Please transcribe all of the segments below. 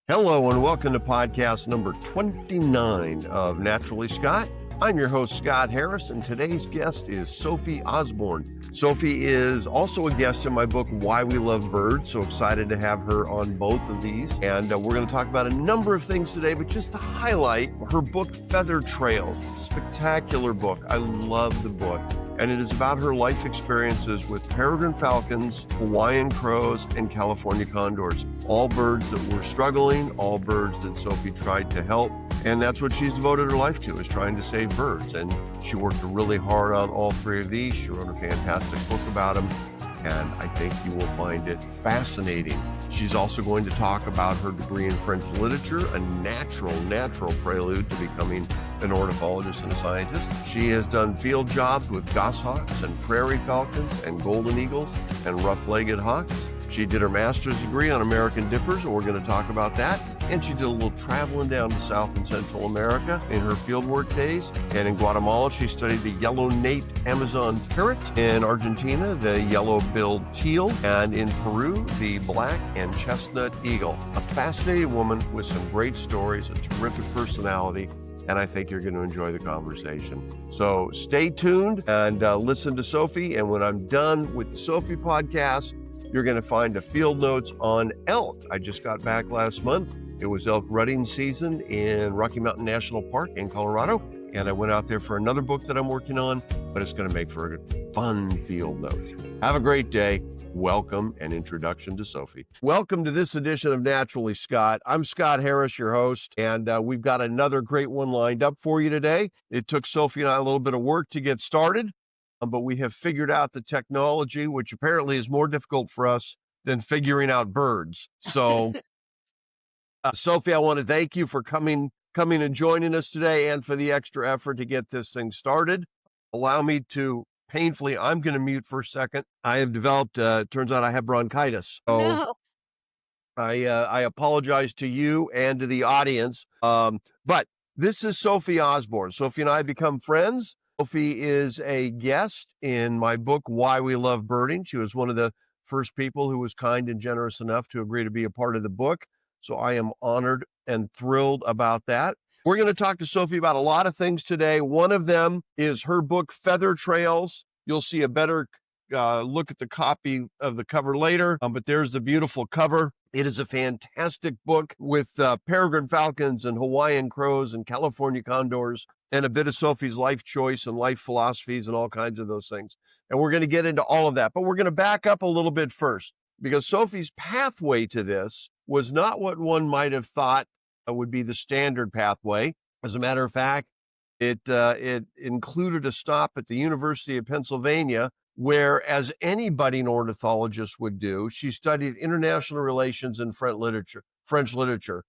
Hello and welcome to podcast number 29 of Naturally Scott. I'm your host, Scott Harris, and today's guest is Sophie Osborne. Sophie is also a guest in my book, Why We Love Birds. So excited to have her on both of these. And we're going to talk about a number of things today, but just to highlight her book, Feather Trails. Spectacular book. I love the book. And it is about her life experiences with peregrine falcons, Hawaiian crows, and California condors. All birds that were struggling, all birds that Sophie tried to help. And that's what she's devoted her life to, is trying to save birds. And she worked really hard on all three of these. She wrote a fantastic book about them. And I think you will find it fascinating. She's also going to talk about her degree in French literature, a natural prelude to becoming an ornithologist and a scientist. She has done field jobs with goshawks and prairie falcons and golden eagles and rough-legged hawks. She did her master's degree on American dippers, and we're going to talk about that. And she did a little traveling down to South and Central America in her fieldwork days. And in Guatemala, she studied the yellow-naped Amazon parrot. In Argentina, the yellow-billed teal. And in Peru, the black and chestnut eagle. A fascinating woman with some great stories, a terrific personality. And I think you're going to enjoy the conversation. So stay tuned and listen to Sophie. And when I'm done with the Sophie podcast, you're going to find a field notes on elk. I just got back last month. It was elk rutting season in Rocky Mountain National Park in Colorado. And I went out there for another book that I'm working on, but it's going to make for a fun field note. Have a great day. Welcome and introduction to Sophie. Welcome to this edition of Naturally Scott. I'm Scott Harris, your host, and we've got another great one lined up for you today. It took Sophie and I a little bit of work to get started, but we have figured out the technology, which apparently is more difficult for us than figuring out birds. So, Sophie, I want to thank you for coming and joining us today and for the extra effort to get this thing started. Allow me to painfully, I'm going to mute for a second. I have developed, turns out I have bronchitis. So No. I apologize to you and to the audience. But this is Sophie Osborne. Sophie and I have become friends. Sophie is a guest in my book, Why We Love Birding. She was one of the first people who was kind and generous enough to agree to be a part of the book. So I am honored and thrilled about that. We're going to talk to Sophie about a lot of things today. One of them is her book, Feather Trails. You'll see a better look at the copy of the cover later, but there's the beautiful cover. It is a fantastic book with peregrine falcons and Hawaiian crows and California condors and a bit of Sophie's life choice and life philosophies and all kinds of those things. And we're going to get into all of that, but we're going to back up a little bit first, because Sophie's pathway to this was not what one might have thought would be the standard pathway. As a matter of fact, it included a stop at the University of Pennsylvania, where, as any budding ornithologist would do, she studied international relations and French literature.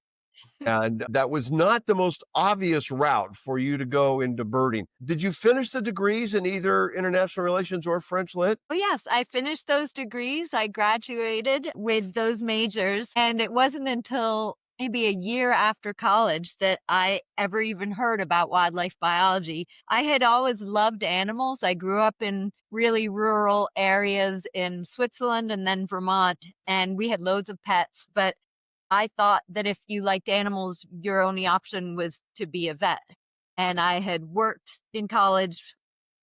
And that was not the most obvious route for you to go into birding. Did you finish the degrees in either international relations or French lit? Oh, yes, I finished those degrees. I graduated with those majors, and it wasn't until maybe a year after college that I ever even heard about wildlife biology. I had always loved animals. I grew up in really rural areas in Switzerland and then Vermont, and we had loads of pets, but I thought that if you liked animals, your only option was to be a vet. And I had worked in college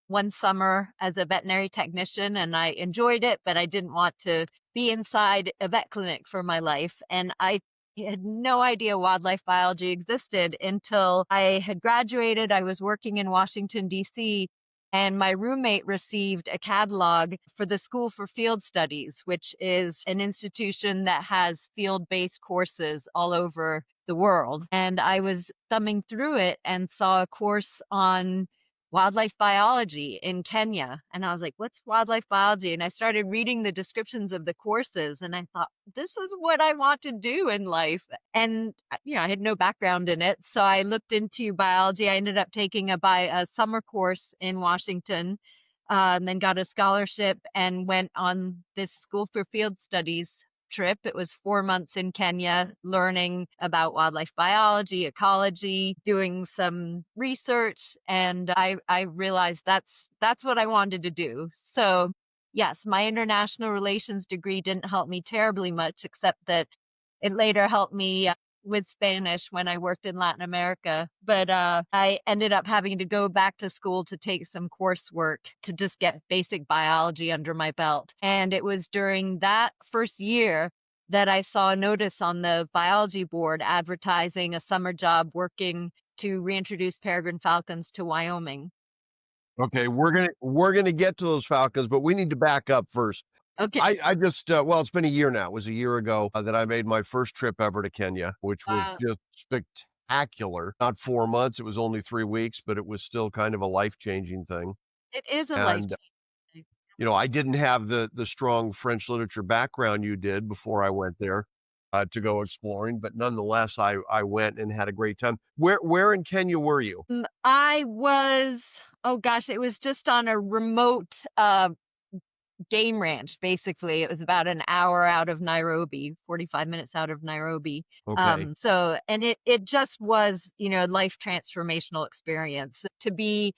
one summer as a veterinary technician, and I enjoyed it, but I didn't want to be inside a vet clinic for my life. And I had no idea wildlife biology existed until I had graduated. I was working in Washington, D.C., and my roommate received a catalog for the School for Field Studies, which is an institution that has field-based courses all over the world. And I was thumbing through it and saw a course on wildlife biology in Kenya. And I was like, what's wildlife biology? And I started reading the descriptions of the courses, and I thought, this is what I want to do in life. And, I had no background in it. So I looked into biology. I ended up taking a summer course in Washington, then got a scholarship and went on this School for Field Studies trip. It was 4 months in Kenya, learning about wildlife biology, ecology, doing some research, and I realized that's what I wanted to do. So yes, my international relations degree didn't help me terribly much, except that it later helped me with Spanish when I worked in Latin America, but I ended up having to go back to school to take some coursework to just get basic biology under my belt. And it was during that first year that I saw a notice on the biology board advertising a summer job working to reintroduce peregrine falcons to Wyoming. Okay, we're gonna get to those Falcons, but we need to back up first. Okay. I just well, it's been a year now. It was a year ago that I made my first trip ever to Kenya, which was Wow. just spectacular. Not 4 months, it was only 3 weeks, but it was still kind of a life-changing thing. It is a life And, change. I didn't have the strong French literature background you did before I went there, to go exploring, but nonetheless, I went and had a great time. Where in Kenya were you? I was, oh gosh, it was just on a remote game ranch, basically. It was about an hour out of Nairobi, 45 minutes out of Nairobi. Okay. So, and it just was, life transformational experience. To be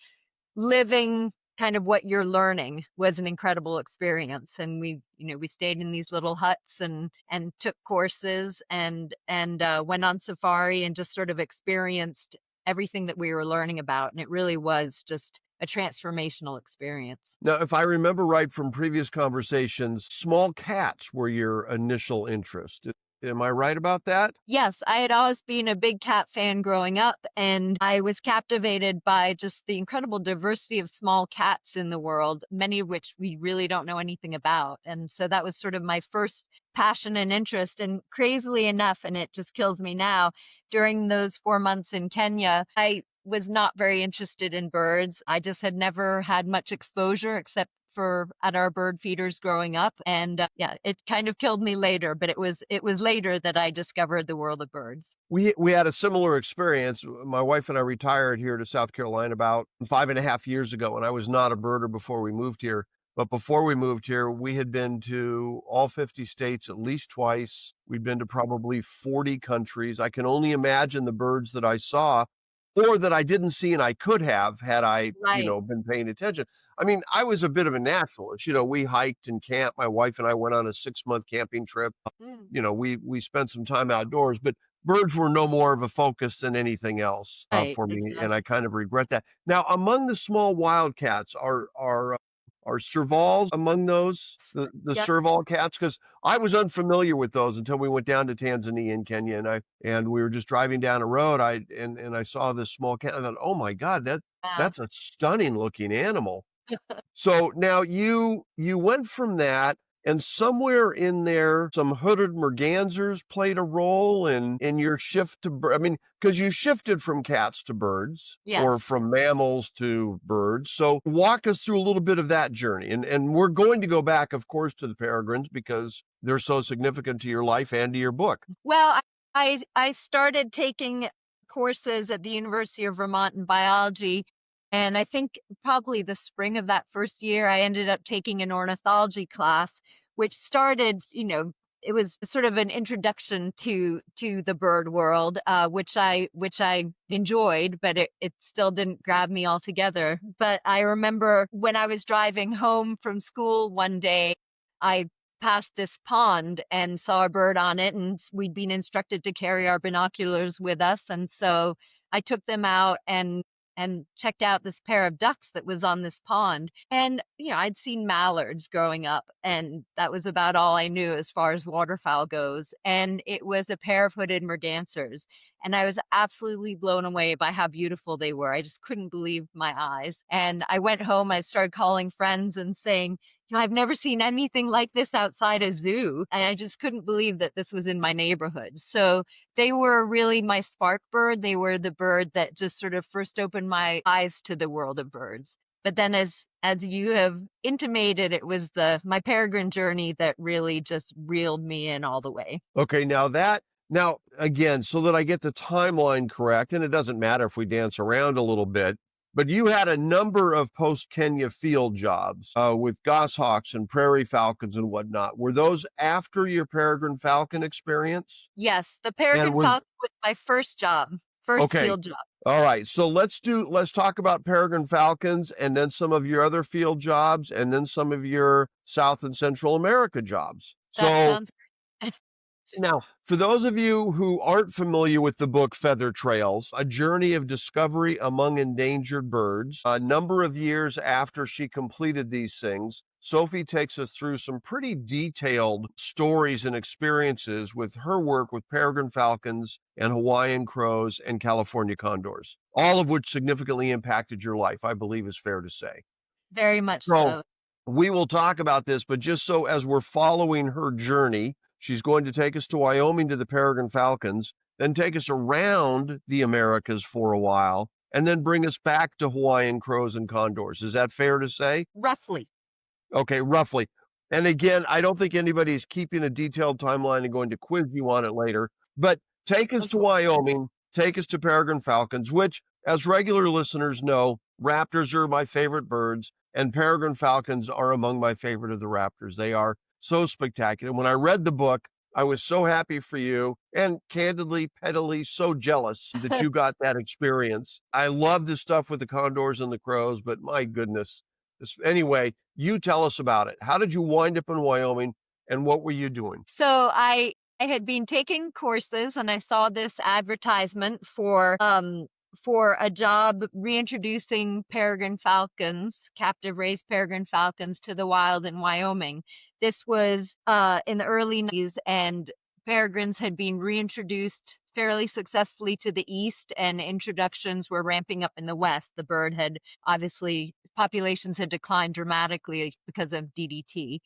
living kind of what you're learning was an incredible experience. And we stayed in these little huts and took courses and went on safari and just sort of experienced everything that we were learning about. And it really was just a transformational experience. Now, if I remember right from previous conversations, small cats were your initial interest. Am I right about that? Yes, I had always been a big cat fan growing up, and I was captivated by just the incredible diversity of small cats in the world, many of which we really don't know anything about. And so that was sort of my first passion and interest. And crazily enough, and it just kills me now, during those 4 months in Kenya, I was not very interested in birds. I just had never had much exposure except for at our bird feeders growing up, and yeah, it kind of killed me later, but it was later that I discovered the world of birds. We had a similar experience. My wife and I retired here to South Carolina about 5.5 years ago, and I was not a birder before we moved here. But before we moved here, we had been to all 50 states at least twice. We'd been to probably 40 countries. I can only imagine the birds that I saw or that I didn't see and I could have had I, Right. been paying attention. I mean, I was a bit of a naturalist. We hiked and camped. My wife and I went on a 6-month camping trip. Mm. We spent some time outdoors, but birds were no more of a focus than anything else Right, for me, and exactly. I kind of regret that. Now, among the small wildcats, are servals among those the Yep. serval cats? Because I was unfamiliar with those until we went down to Tanzania and Kenya, and we were just driving down a road. I saw this small cat. I thought, oh my God, Yeah. that's a stunning looking animal. So now you went from that, and somewhere in there, some hooded mergansers played a role in your shift to I mean, because you shifted from cats to birds or Yes. from mammals to birds. So walk us through a little bit of that journey. And we're going to go back, of course, to the peregrines because they're so significant to your life and to your book. Well, I started taking courses at the University of Vermont in biology, and I think probably the spring of that first year, I ended up taking an ornithology class, which started, it was sort of an introduction to the bird world, which I enjoyed, but it still didn't grab me altogether. But I remember when I was driving home from school one day, I past this pond and saw a bird on it, and we'd been instructed to carry our binoculars with us, and so I took them out and checked out this pair of ducks that was on this pond. And I'd seen mallards growing up, and that was about all I knew as far as waterfowl goes. And it was a pair of hooded mergansers, and I was absolutely blown away by how beautiful they were. I just couldn't believe my eyes. And I went home, I started calling friends and saying, I've never seen anything like this outside a zoo. And I just couldn't believe that this was in my neighborhood. So they were really my spark bird. They were the bird that just sort of first opened my eyes to the world of birds. But then as you have intimated, it was my peregrine journey that really just reeled me in all the way. Okay, now again, so that I get the timeline correct, and it doesn't matter if we dance around a little bit, but you had a number of post-Kenya field jobs with goshawks and prairie falcons and whatnot. Were those after your peregrine falcon experience? Yes, the And peregrine falcon was my first job, first okay, field job. all right. So let's talk about peregrine falcons and then some of your other field jobs and then some of your South and Central America jobs. That So sounds great. Now, for those of you who aren't familiar with the book Feather Trails, A Journey of Discovery Among Endangered Birds, a number of years after she completed these things, Sophie takes us through some pretty detailed stories and experiences with her work with peregrine falcons and Hawaiian crows and California condors, all of which significantly impacted your life, I believe is fair to say. Very much So so. we will talk about this, but just so as we're following her journey, she's going to take us to Wyoming to the peregrine falcons, then take us around the Americas for a while, and then bring us back to Hawaiian crows and condors. Is that fair to say? Roughly. Okay, roughly. And again, I don't think anybody's keeping a detailed timeline and going to quiz you on it later, but take us to Wyoming, take us to peregrine falcons, which, as regular listeners know, raptors are my favorite birds, and peregrine falcons are among my favorite of the raptors. They are so spectacular. When I read the book, I was so happy for you and candidly, pettily, so jealous that you got that experience. I love the stuff with the condors and the crows, but my goodness. Anyway, you tell us about it. How did you wind up in Wyoming and what were you doing? So I had been taking courses and I saw this advertisement for a job reintroducing peregrine falcons, captive raised peregrine falcons to the wild in Wyoming. This was in the early 90s, and peregrines had been reintroduced fairly successfully to the east, and introductions were ramping up in the west. The bird had obviously, populations had declined dramatically because of DDT.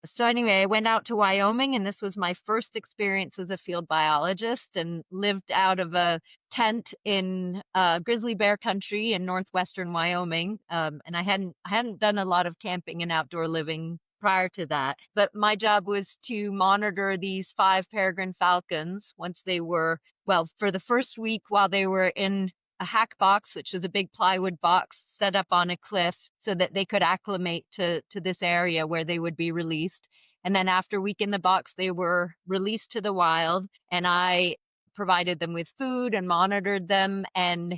So anyway, I went out to Wyoming, and this was my first experience as a field biologist, and lived out of a tent in grizzly bear country in northwestern Wyoming. And I hadn't done a lot of camping and outdoor living prior to that. But my job was to monitor these 5 peregrine falcons once they were, well, for the first week while they were in a hack box, which was a big plywood box set up on a cliff so that they could acclimate to this area where they would be released. And then after a week in the box, they were released to the wild, and I provided them with food and monitored them and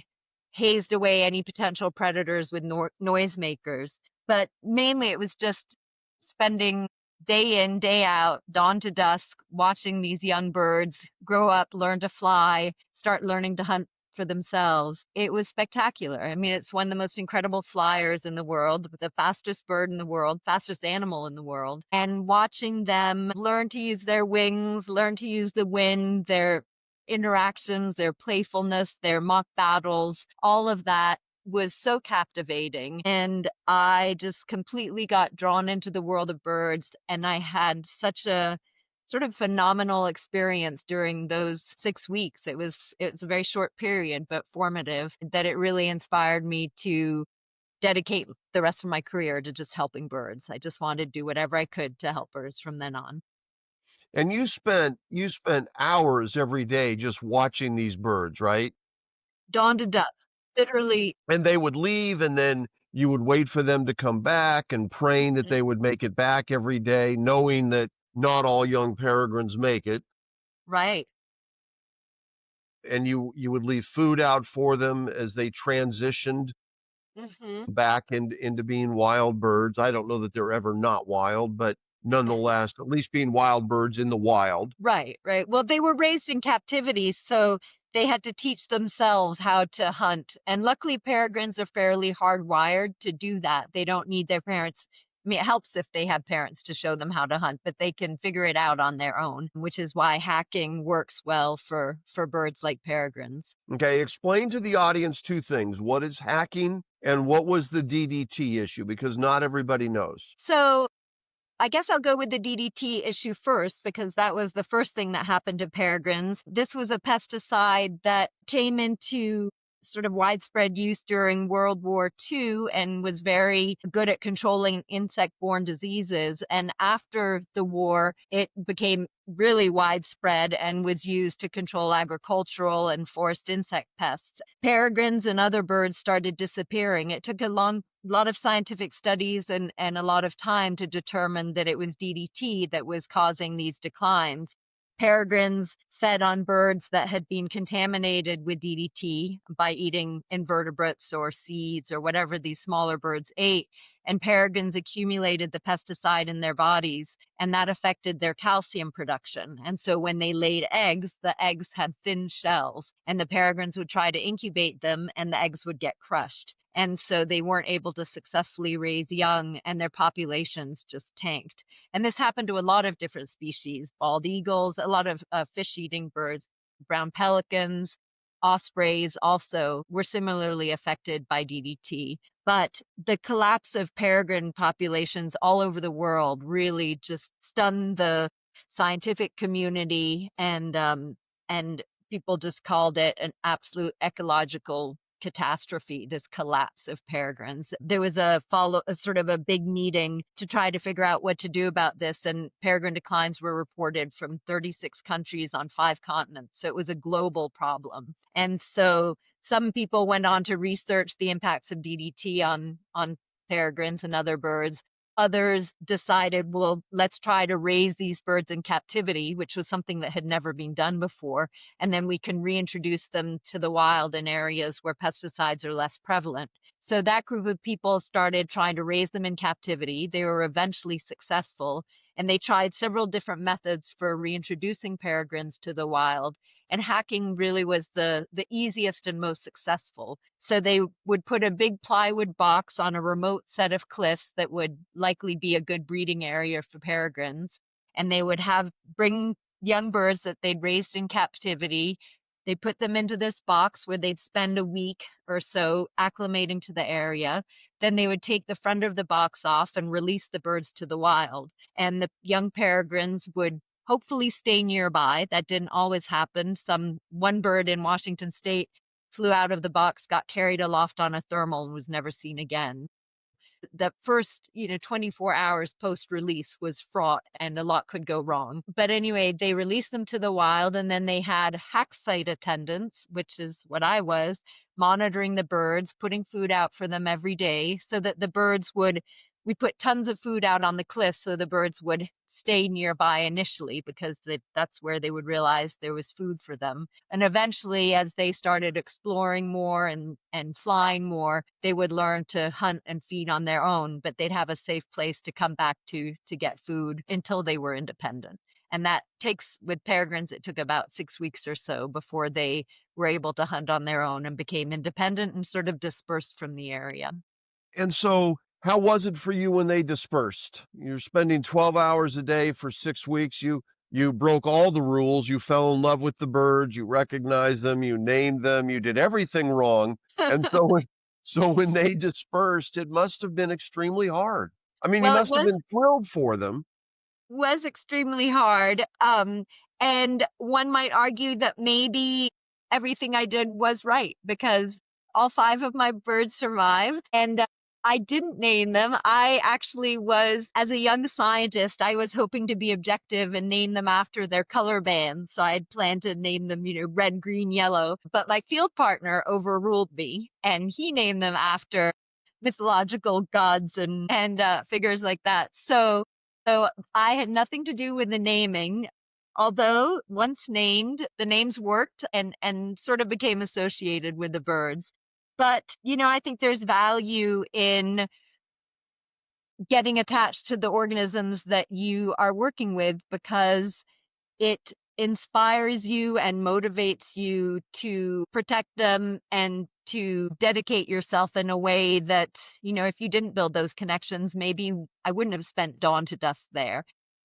hazed away any potential predators with noisemakers. But mainly it was just spending day in, day out, dawn to dusk, watching these young birds grow up, learn to fly, start learning to hunt for themselves. It was spectacular. I mean, it's one of the most incredible flyers in the world, the fastest bird in the world, fastest animal in the world. And watching them learn to use their wings, learn to use the wind, their interactions, their playfulness, their mock battles, all of that was so captivating. And I just completely got drawn into the world of birds. And I had such a sort of phenomenal experience during those 6 weeks. It was a very short period, but formative, that it really inspired me to dedicate the rest of my career to just helping birds. I just wanted to do whatever I could to help birds from then on. And you spent hours every day just watching these birds, right? Dawn to dusk, literally. And they would leave, and then you would wait for them to come back and praying that they would make it back every day, knowing that not all young peregrines make it. Right. And you would leave food out for them as they transitioned back into being wild birds. I don't know that they're ever not wild, but nonetheless, at least being wild birds in the wild. Right, right. Well, they were raised in captivity, so they had to teach themselves how to hunt. And luckily, peregrines are fairly hardwired to do that. They don't need their parents. I mean, it helps if they have parents to show them how to hunt, but they can figure it out on their own, which is why hacking works well for birds like peregrines. Okay, explain to the audience 2 things. What is hacking and what was the DDT issue? Because not everybody knows. So I guess I'll go with the DDT issue first, because that was the first thing that happened to peregrines. This was a pesticide that came into sort of widespread use during World War II and was very good at controlling insect-borne diseases. And after the war, it became really widespread and was used to control agricultural and forest insect pests. Peregrines and other birds started disappearing. It took a lot of scientific studies and a lot of time to determine that it was DDT that was causing these declines. Peregrines fed on birds that had been contaminated with DDT by eating invertebrates or seeds or whatever these smaller birds ate. and peregrines accumulated the pesticide in their bodies, and that affected their calcium production. And so when they laid eggs, the eggs had thin shells, and the peregrines would try to incubate them, and the eggs would get crushed. And so they weren't able to successfully raise young, and their populations just tanked. And this happened to a lot of different species, bald eagles, a lot of fish-eating birds, brown pelicans, ospreys also were similarly affected by DDT. But the collapse of peregrine populations all over the world really just stunned the scientific community, and people just called it an absolute ecological catastrophe, this collapse of peregrines. There was a sort of a big meeting to try to figure out what to do about this, and peregrine declines were reported from 36 countries on 5 continents. So it was a global problem. And so some people went on to research the impacts of DDT on peregrines and other birds. Others decided, well, let's try to raise these birds in captivity, which was something that had never been done before, and then we can reintroduce them to the wild in areas where pesticides are less prevalent. So that group of people started trying to raise them in captivity. They were eventually successful, and they tried several different methods for reintroducing peregrines to the wild. And hacking really was the easiest and most successful. So they would put a big plywood box on a remote set of cliffs that would likely be a good breeding area for peregrines. And they would bring young birds that they'd raised in captivity. They put them into this box where they'd spend a week or so acclimating to the area. Then they would take the front of the box off and release the birds to the wild. And the young peregrines would hopefully stay nearby. That didn't always happen. One bird in Washington State flew out of the box, got carried aloft on a thermal, and was never seen again. The first 24 hours post-release was fraught, and a lot could go wrong. But anyway, they released them to the wild, and then they had hack site attendants, which is what I was, monitoring the birds, putting food out for them every day so that we put tons of food out on the cliff so the birds would stay nearby initially, because that's where they would realize there was food for them. And eventually, as they started exploring more and flying more, they would learn to hunt and feed on their own, but they'd have a safe place to come back to get food until they were independent. And with peregrines, it took about 6 weeks or so before they were able to hunt on their own and became independent and sort of dispersed from the area. And so how was it for you when they dispersed? You're spending 12 hours a day for 6 weeks. You broke all the rules. You fell in love with the birds. You recognized them. You named them. You did everything wrong. And so when they dispersed, it must have been extremely hard. I mean, Well, you it must have been thrilled for them. was extremely hard. And one might argue that maybe everything I did was right, because all 5 of my birds survived, and I didn't name them. I actually as a young scientist, I was hoping to be objective and name them after their color bands. So I had planned to name them, red, green, yellow. But my field partner overruled me, and he named them after mythological gods and figures like that. So I had nothing to do with the naming, although once named, the names worked and sort of became associated with the birds. But, I think there's value in getting attached to the organisms that you are working with, because it inspires you and motivates you to protect them and to dedicate yourself in a way that, if you didn't build those connections, maybe I wouldn't have spent dawn to dusk there.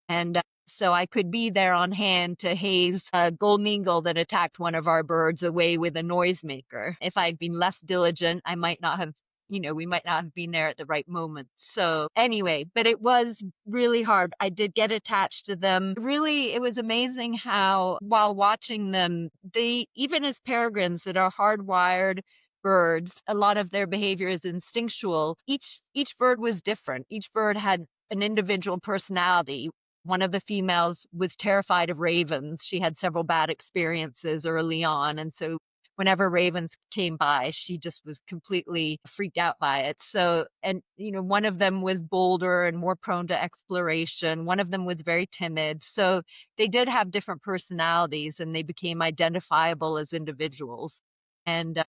And so I could be there on hand to haze a golden eagle that attacked one of our birds away with a noisemaker. If I'd been less diligent, I might not have, we might not have been there at the right moment. So anyway, but it was really hard. I did get attached to them. Really, it was amazing how, while watching them, even as peregrines that are hardwired birds, a lot of their behavior is instinctual. Each bird was different. Each bird had an individual personality. One of the females was terrified of ravens. She had several bad experiences early on. And so whenever ravens came by, she just was completely freaked out by it. So, and, one of them was bolder and more prone to exploration. One of them was very timid. So they did have different personalities, and they became identifiable as individuals. And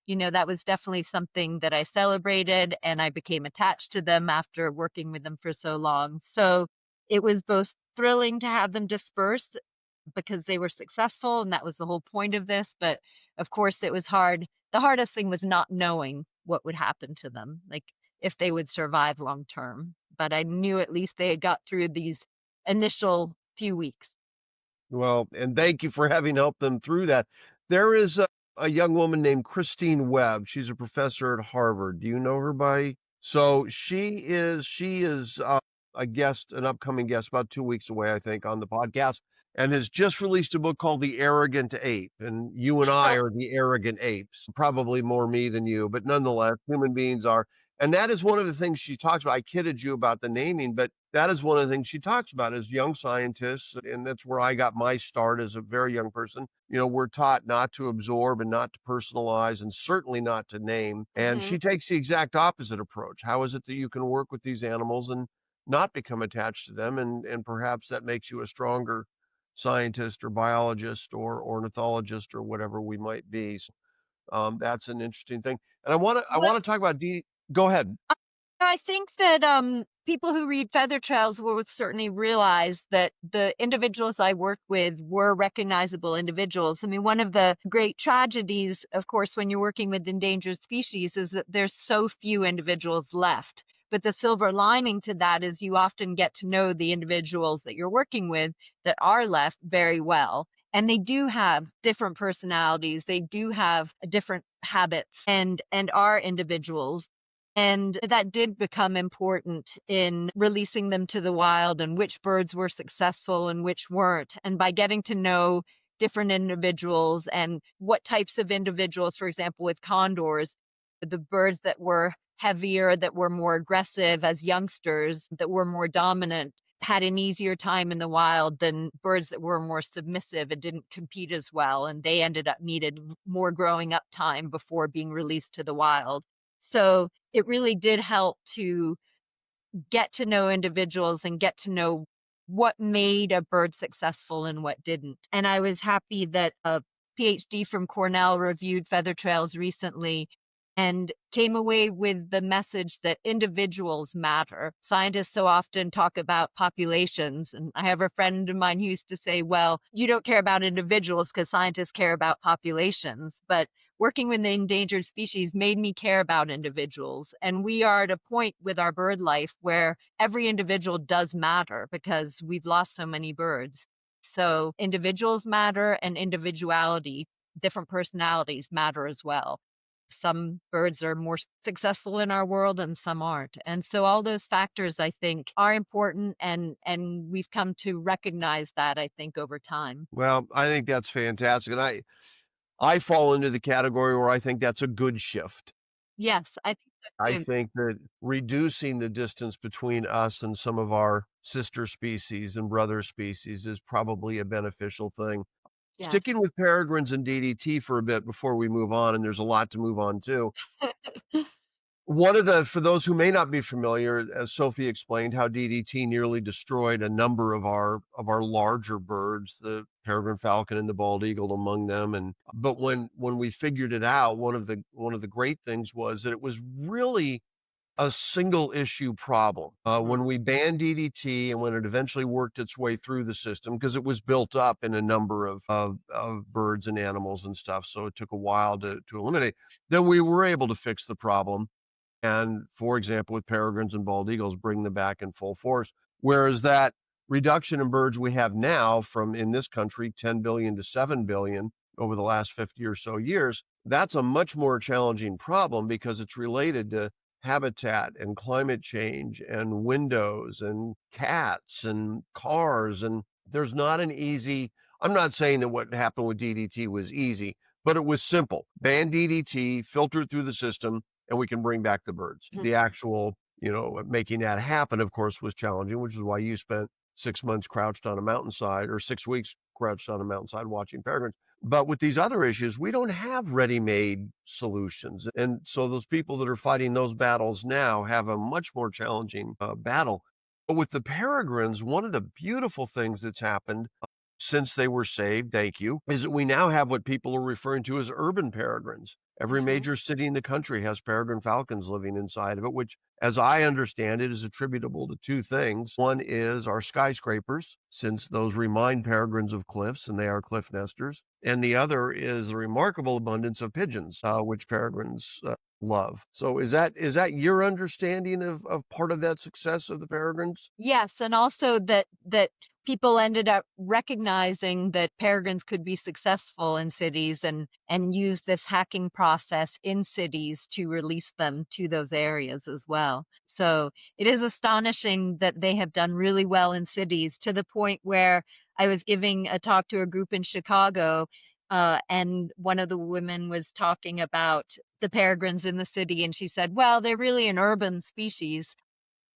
that was definitely something that I celebrated, and I became attached to them after working with them for so long. So it was both thrilling to have them disperse because they were successful, and that was the whole point of this. But of course, it was hard. The hardest thing was not knowing what would happen to them, like if they would survive long term. But I knew at least they had got through these initial few weeks. Well, and thank you for having helped them through that. There is a young woman named Christine Webb. She's a professor at Harvard. Do you know her by? So she is a guest, an upcoming guest, about 2 weeks away, I think, on the podcast, and has just released a book called The Arrogant Ape. And you and I are the arrogant apes. Probably more me than you, but nonetheless, human beings are. And that is one of the things she talks about. I kidded you about the naming, but that is one of the things she talks about as young scientists. And that's where I got my start as a very young person. We're taught not to absorb and not to personalize and certainly not to name. And she takes the exact opposite approach. How is it that you can work with these animals and not become attached to them? And perhaps that makes you a stronger scientist or biologist or ornithologist or whatever we might be. So, that's an interesting thing. And I What want to talk about go ahead. I think that people who read Feather Trails will certainly realize that the individuals I worked with were recognizable individuals. I mean, one of the great tragedies, of course, when you're working with endangered species is that there's so few individuals left. But the silver lining to that is you often get to know the individuals that you're working with that are left very well. And they do have different personalities. They do have different habits and are individuals. And that did become important in releasing them to the wild and which birds were successful and which weren't. And by getting to know different individuals and what types of individuals, for example, with condors, the birds that were heavier, that were more aggressive as youngsters, that were more dominant, had an easier time in the wild than birds that were more submissive and didn't compete as well. And they ended up needed more growing up time before being released to the wild. So it really did help to get to know individuals and get to know what made a bird successful and what didn't. And I was happy that a PhD from Cornell reviewed Feather Trails recently and came away with the message that individuals matter. Scientists so often talk about populations. And I have a friend of mine who used to say, well, you don't care about individuals because scientists care about populations. But working with the endangered species made me care about individuals. And we are at a point with our bird life where every individual does matter because we've lost so many birds. So individuals matter and individuality, different personalities matter as well. Some birds are more successful in our world and some aren't. And so all those factors, I think, are important, and we've come to recognize that, I think, over time. Well, I think that's fantastic. And I fall into the category where I think that's a good shift. Yes, I think I so too. think that reducing the distance between us and some of our sister species and brother species is probably a beneficial thing. Yes. Sticking with peregrines and DDT for a bit before we move on, and there's a lot to move on to. For those who may not be familiar, as Sophie explained, how DDT nearly destroyed a number of our larger birds, the peregrine falcon and the bald eagle among them. But when we figured it out, one of the great things was that it was really a single issue problem. When we banned DDT and when it eventually worked its way through the system, because it was built up in a number of birds and animals and stuff, so it took a while to eliminate, then we were able to fix the problem. And for example, with peregrines and bald eagles, bring them back in full force. Whereas that reduction in birds we have now from, in this country, 10 billion to 7 billion over the last 50 or so years, that's a much more challenging problem because it's related to habitat and climate change and windows and cats and cars. And there's not an easy, I'm not saying that what happened with DDT was easy, but it was simple. Ban DDT, filter it through the system, and we can bring back the birds. The actual, making that happen, of course, was challenging, which is why you spent 6 months crouched on a mountainside or 6 weeks crouched on a mountainside watching peregrines. But with these other issues, we don't have ready-made solutions. And so those people that are fighting those battles now have a much more challenging battle. But with the peregrines, one of the beautiful things that's happened since they were saved, thank you, is that we now have what people are referring to as urban peregrines. Every Mhm. major city in the country has peregrine falcons living inside of it, which, as I understand it, is attributable to two things. One is our skyscrapers, since those remind peregrines of cliffs and they are cliff nesters. And the other is the remarkable abundance of pigeons, which peregrines love. So is that your understanding of part of that success of the peregrines? Yes, and also that people ended up recognizing that peregrines could be successful in cities and use this hacking process in cities to release them to those areas as well. So it is astonishing that they have done really well in cities to the point where I was giving a talk to a group in Chicago, and one of the women was talking about the peregrines in the city, and she said, "Well, they're really an urban species."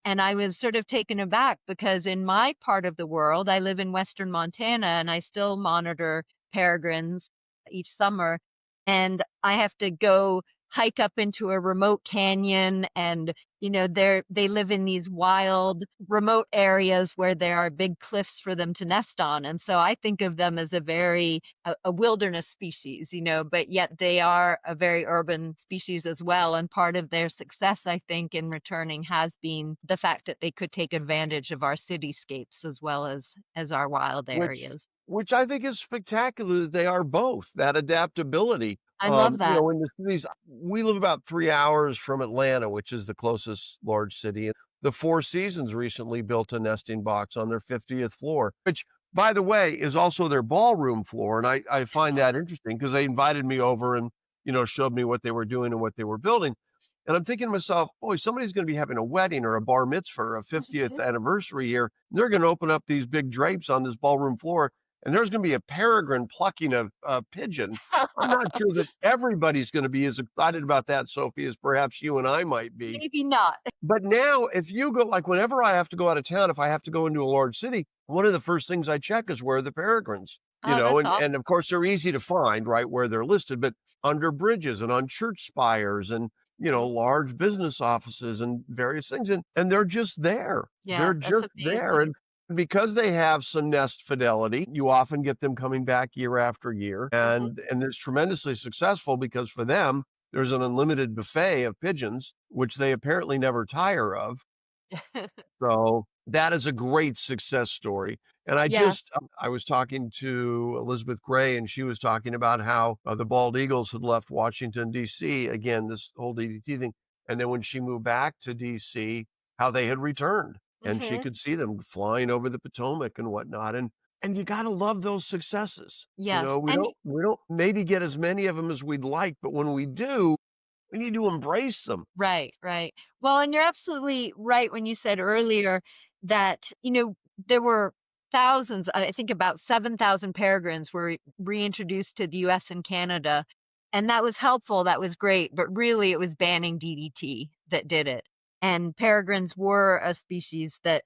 And I was sort of taken aback because in my part of the world, I live in Western Montana and I still monitor peregrines each summer. And I have to go hike up into a remote canyon and they live in these wild remote areas where there are big cliffs for them to nest on. And so I think of them as a wilderness species, but yet they are a very urban species as well. And part of their success, I think, in returning has been the fact that they could take advantage of our cityscapes as well as our wild Which areas. which I think is spectacular that they are both, that adaptability. I love that. In the cities, we live about 3 hours from Atlanta, which is the closest large city. The Four Seasons recently built a nesting box on their 50th floor, which, by the way, is also their ballroom floor, and I find that interesting because they invited me over and, showed me what they were doing and what they were building, and I'm thinking to myself, "Boy, somebody's gonna be having a wedding or a bar mitzvah or a 50th anniversary here. They're gonna open up these big drapes on this ballroom floor, and there's gonna be a peregrine plucking a pigeon." I'm not sure that everybody's gonna be as excited about that, Sophie, as perhaps you and I might be. Maybe not. But now if you go like, whenever I have to go out of town, if I have to go into a large city, one of the first things I check is where are the peregrines, Oh, that's and of awesome. course, they're easy to find, right, where they're listed, but under bridges and on church spires and, Mhm. large business offices and various things, and they're just there. They're Yeah, that's just there, amazing. and because they have some nest fidelity, you often get them coming back year after year, Mhm. and it's tremendously successful because for them, there's an unlimited buffet of pigeons, which they apparently never tire of. So that is a great success story. And Yes. I was talking to Elizabeth Gray, and she was talking about how the bald eagles had left Washington, D.C. Again, this whole DDT thing. And then when she moved back to D.C., how they had returned and she Mhm. could see them flying over the Potomac and whatnot. And you got to love those successes. Yes. We don't maybe get as many of them as we'd like, but when we do, we need to embrace them. Right, right. Well, and you're absolutely right when you said earlier that, there were thousands, I think about 7,000 peregrines were reintroduced to the US and Canada. And that was helpful, that was great, but really it was banning DDT that did it. And peregrines were a species that,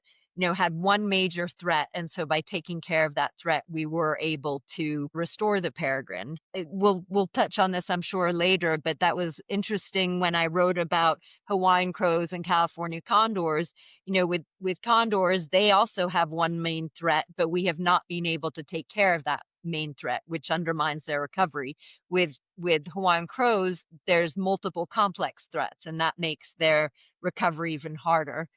had one major threat. And so by taking care of that threat, we were able to restore the peregrine. We'll touch on this, I'm sure, later, but that was interesting when I wrote about Hawaiian crows and California condors. With condors, they also have one main threat, but we have not been able to take care of that main threat, which undermines their recovery. With Hawaiian crows, there's multiple complex threats, and that makes their recovery even harder.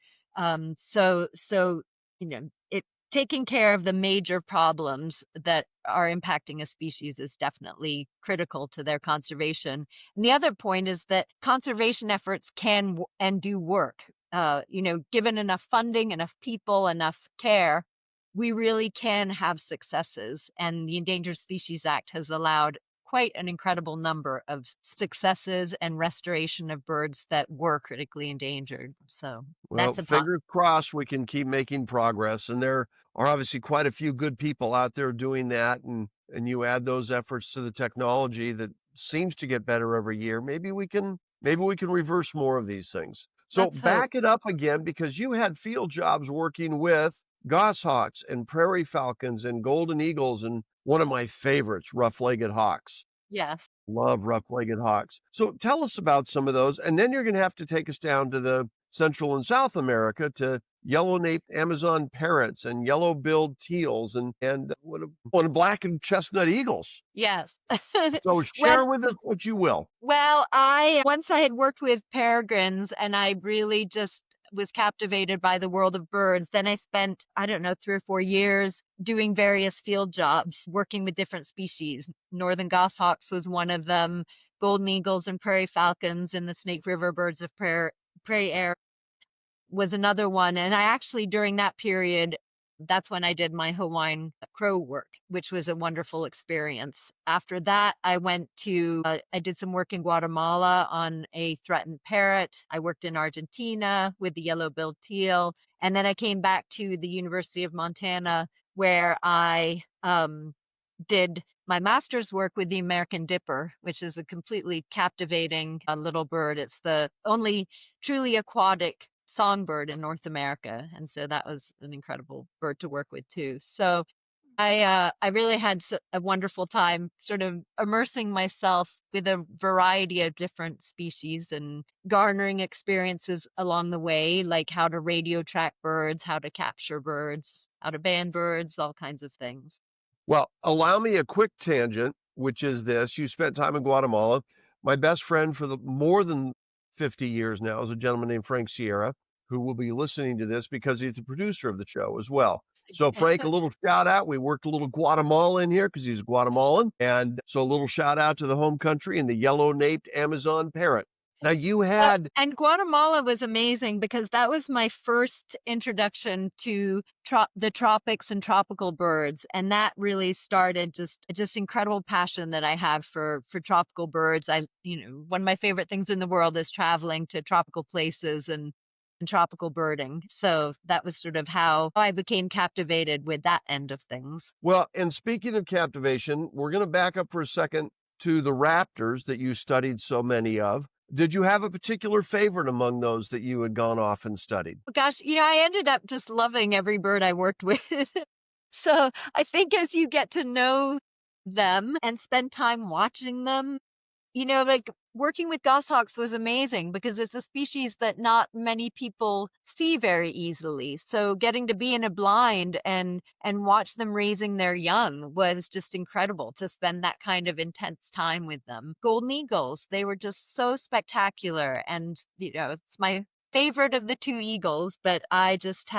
It taking care of the major problems that are impacting a species is definitely critical to their conservation. And the other point is that conservation efforts and do work. Given enough funding, enough people, enough care, we really can have successes. And the Endangered Species Act has allowed quite an incredible number of successes and restoration of birds that were critically endangered. So Well, that's a positive. fingers crossed we can keep making progress. And there are obviously quite a few good people out there doing that. And you add those efforts to the technology that seems to get better every year. Maybe we can reverse more of these things. So Let's hope. back it up again because you had field jobs working with goshawks and prairie falcons and golden eagles and one of my favorites, rough-legged hawks. Yes. Love rough-legged hawks. So tell us about some of those, and then you're gonna have to take us down to the Central and South America to yellow-naped Amazon parrots and yellow-billed teals and black and chestnut eagles. Yes. So Well, share with us what you will. well, once I had worked with peregrines and I really just was captivated by the world of birds. Then I spent, I don't know, 3 or 4 years doing various field jobs, working with different species. Northern goshawks was one of them, golden eagles and prairie falcons in the Snake River birds of prairie area was another one. And I actually, during that period, that's when I did my Hawaiian crow work, which was a wonderful experience. After that, I did some work in Guatemala on a threatened parrot. I worked in Argentina with the yellow-billed teal. And then I came back to the University of Montana where I did my master's work with the American dipper, which is a completely captivating little bird. It's the only truly aquatic songbird in North America, and so that was an incredible bird to work with too. So I really had a wonderful time sort of immersing myself with a variety of different species and garnering experiences along the way, like how to radio track birds, how to capture birds, how to band birds, all kinds of things. Well, allow me a quick tangent, which is this. You spent time in Guatemala. My best friend for the more than 50 years now is a gentleman named Frank Sierra, who will be listening to this because he's the producer of the show as well. So, Frank, a little shout out. We worked a little Guatemala in here because he's a Guatemalan. And so a little shout out to the home country and the yellow-naped Amazon parrot. Now you had and Guatemala was amazing because that was my first introduction to the tropics and tropical birds, and that really started just incredible passion that I have for tropical birds. One of my favorite things in the world is traveling to tropical places and tropical birding. So that was sort of how I became captivated with that end of things. Well, and speaking of captivation, we're going to back up for a second to the raptors that you studied so many of. Did you have a particular favorite among those that you had gone off and studied? Gosh, I ended up just loving every bird I worked with. So I think as you get to know them and spend time watching them, like working with goshawks was amazing because it's a species that not many people see very easily. So getting to be in a blind and watch them raising their young was just incredible to spend that kind of intense time with them. Golden eagles, they were just so spectacular. And, it's my favorite of the two eagles, but I just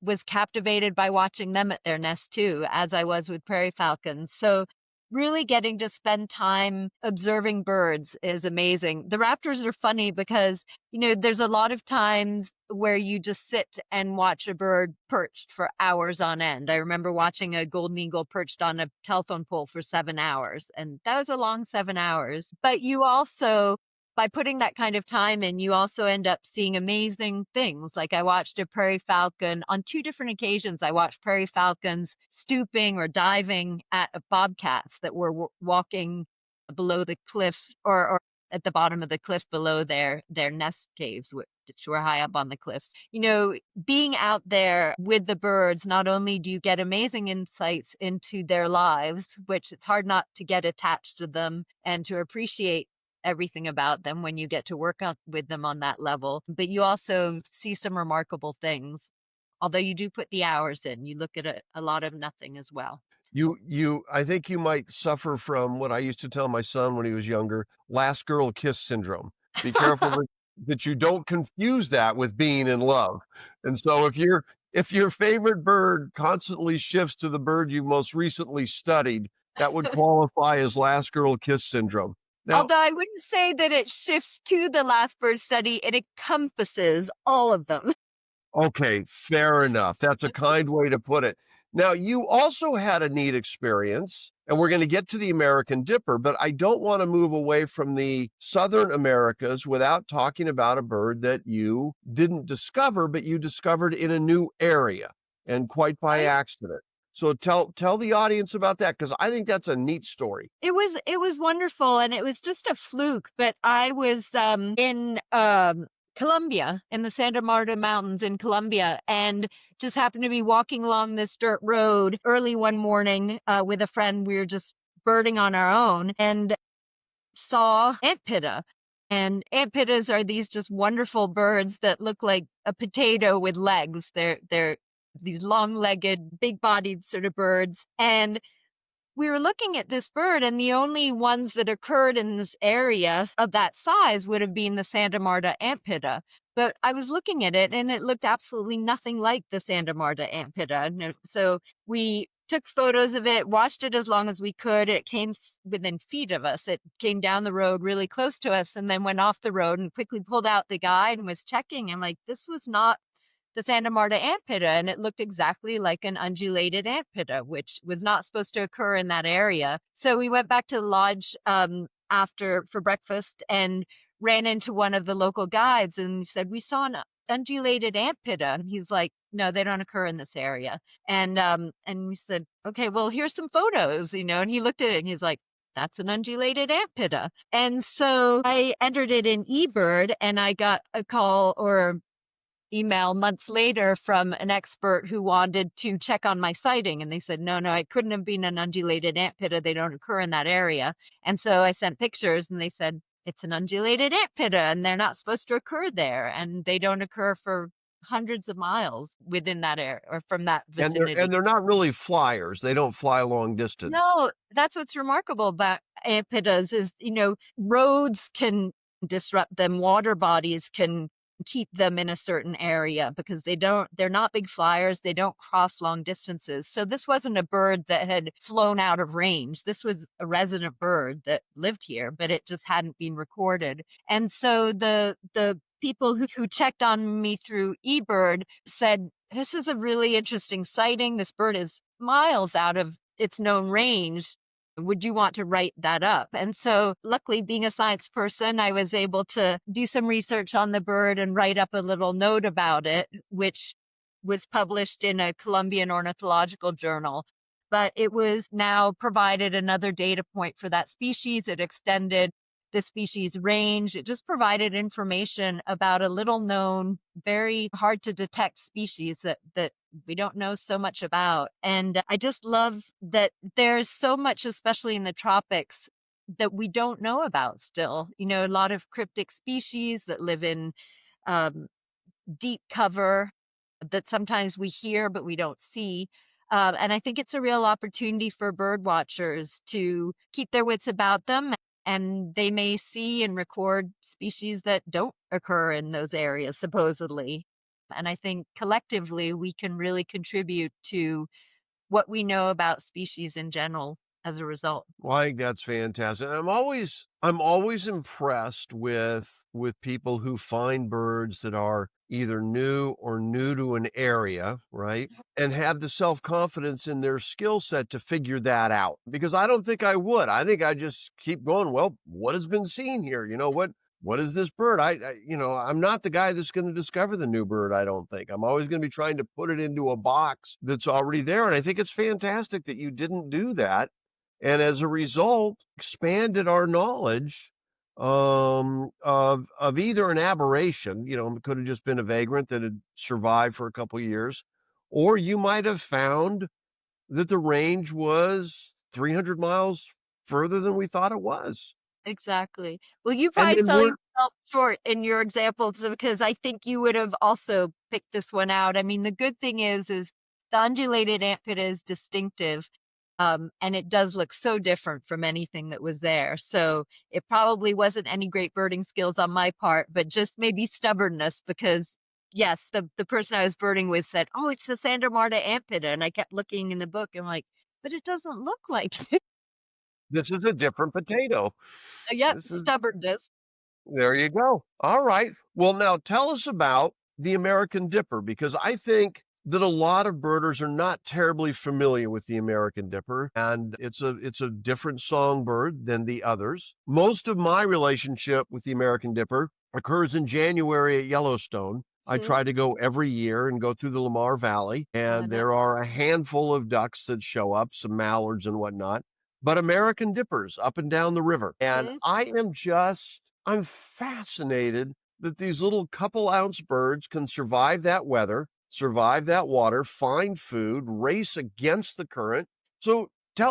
was captivated by watching them at their nest too, as I was with prairie falcons. So really getting to spend time observing birds is amazing. The raptors are funny because, there's a lot of times where you just sit and watch a bird perched for hours on end. I remember watching a golden eagle perched on a telephone pole for 7 hours, and that was a long 7 hours. But you also, by putting that kind of time in, you also end up seeing amazing things. Like I watched a prairie falcon on 2 different occasions. I watched prairie falcons stooping or diving at bobcats that were walking below the cliff or at the bottom of the cliff below their nest caves, which were high up on the cliffs. Being out there with the birds, not only do you get amazing insights into their lives, which it's hard not to get attached to them and to appreciate everything about them when you get to work with them on that level, but you also see some remarkable things. Although you do put the hours in, you look at a lot of nothing as well. I think you might suffer from what I used to tell my son when he was younger, last girl kiss syndrome. Be careful that you don't confuse that with being in love. And so if your favorite bird constantly shifts to the bird you most recently studied, that would qualify as last girl kiss syndrome. Now, although I wouldn't say that it shifts to the last bird study, it encompasses all of them. Okay, fair enough. That's a kind way to put it. Now, you also had a neat experience, and we're going to get to the American dipper, but I don't want to move away from the Southern Americas without talking about a bird that you didn't discover, but you discovered in a new area and quite by accident. So tell the audience about that, because I think that's a neat story. It was wonderful, and it was just a fluke, but I was in Colombia, in the Santa Marta Mountains in Colombia, and just happened to be walking along this dirt road early one morning with a friend. We were just birding on our own and saw antpitta. And antpittas are these just wonderful birds that look like a potato with legs. They're these long-legged, big-bodied sort of birds. And we were looking at this bird, and the only ones that occurred in this area of that size would have been the Santa Marta antpitta. But I was looking at it, and it looked absolutely nothing like the Santa Marta antpitta. So we took photos of it, watched it as long as we could. It came within feet of us. It came down the road really close to us and then went off the road and quickly pulled out the guide and was checking. I'm like, this was not the Santa Marta antpitta, and it looked exactly like an undulated antpitta, which was not supposed to occur in that area. So we went back to the lodge after for breakfast and ran into one of the local guides and said, we saw an undulated antpitta. And he's like, no, they don't occur in this area. And we said, okay, well, here's some photos, and he looked at it and he's like, that's an undulated antpitta. And so I entered it in eBird, and I got a call or email months later from an expert who wanted to check on my sighting. And they said, no, it couldn't have been an undulated antpitta. They don't occur in that area. And so I sent pictures, and they said, it's an undulated antpitta, and they're not supposed to occur there. And they don't occur for hundreds of miles within that area or from that vicinity. And they're not really flyers. They don't fly long distance. No, that's what's remarkable about antpittas is, roads can disrupt them. Water bodies can keep them in a certain area because they're not big flyers. They don't cross long distances. So this wasn't a bird that had flown out of range. This was a resident bird that lived here, but it just hadn't been recorded. And so the people who checked on me through eBird said, this is a really interesting sighting. This bird is miles out of its known range. Would you want to write that up? And so luckily, being a science person, I was able to do some research on the bird and write up a little note about it, which was published in a Columbian ornithological journal. But it was now provided another data point for that species. It extended the species range. It just provided information about a little known, very hard to detect species that we don't know so much about. And I just love that there's so much, especially in the tropics, that we don't know about still. A lot of cryptic species that live in deep cover that sometimes we hear but we don't see. And I think it's a real opportunity for bird watchers to keep their wits about them, and they may see and record species that don't occur in those areas, supposedly. And I think collectively we can really contribute to what we know about species in general as a result. Well, I think that's fantastic. I'm always impressed with people who find birds that are either new to an area, right? And have the self-confidence in their skill set to figure that out. Because I don't think I would. I think I just keep going, well, what has been seen here? What is this bird? I'm not the guy that's going to discover the new bird, I don't think. I'm always going to be trying to put it into a box that's already there. And I think it's fantastic that you didn't do that. And as a result, expanded our knowledge of either an aberration, it could have just been a vagrant that had survived for a couple of years, or you might have found that the range was 300 miles further than we thought it was. Exactly. Well, you probably sell yourself short in your examples because I think you would have also picked this one out. I mean, the good thing is the undulated antpitta is distinctive. And it does look so different from anything that was there. So it probably wasn't any great birding skills on my part, but just maybe stubbornness because, yes, the person I was birding with said, oh, it's the Santa Marta antpitta. And I kept looking in the book and I'm like, but it doesn't look like it. This is a different potato. Yep, stubbornness. There you go. All right. Well, now tell us about the American Dipper, because I think that a lot of birders are not terribly familiar with the American Dipper, and it's a different songbird than the others. Most of my relationship with the American Dipper occurs in January at Yellowstone. I try to go every year and go through the Lamar Valley, and there are a handful of ducks that show up, some mallards and whatnot, but American Dippers up and down the river. And I'm fascinated that these little couple ounce birds can survive that weather, survive that water, find food, race against the current. So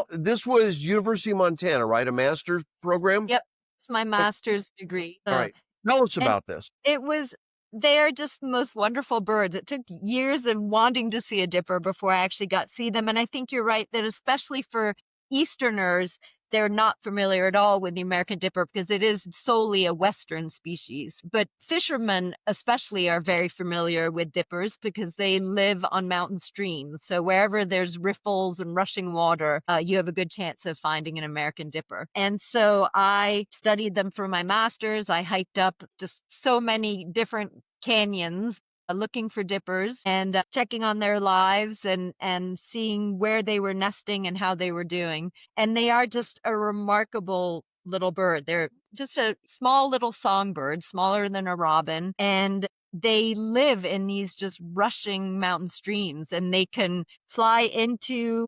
this was University of Montana, right? A master's program? Yep. It's my Uh, master's degree. all right. Tell us And about this. it was, they are just the most wonderful birds. It took years of wanting to see a dipper before I actually got to see them. And I think you're right that especially for Easterners, they're not familiar at all with the American dipper because it is solely a Western species. But fishermen, especially, are very familiar with dippers because they live on mountain streams. So wherever there's riffles and rushing water, you have a good chance of finding an American dipper. And so I studied them for my master's. I hiked up just so many different canyons looking for dippers and checking on their lives and seeing where they were nesting and how they were doing. And they are just a remarkable little bird. They're just a small little songbird, smaller than a robin, and they live in these just rushing mountain streams, and they can fly into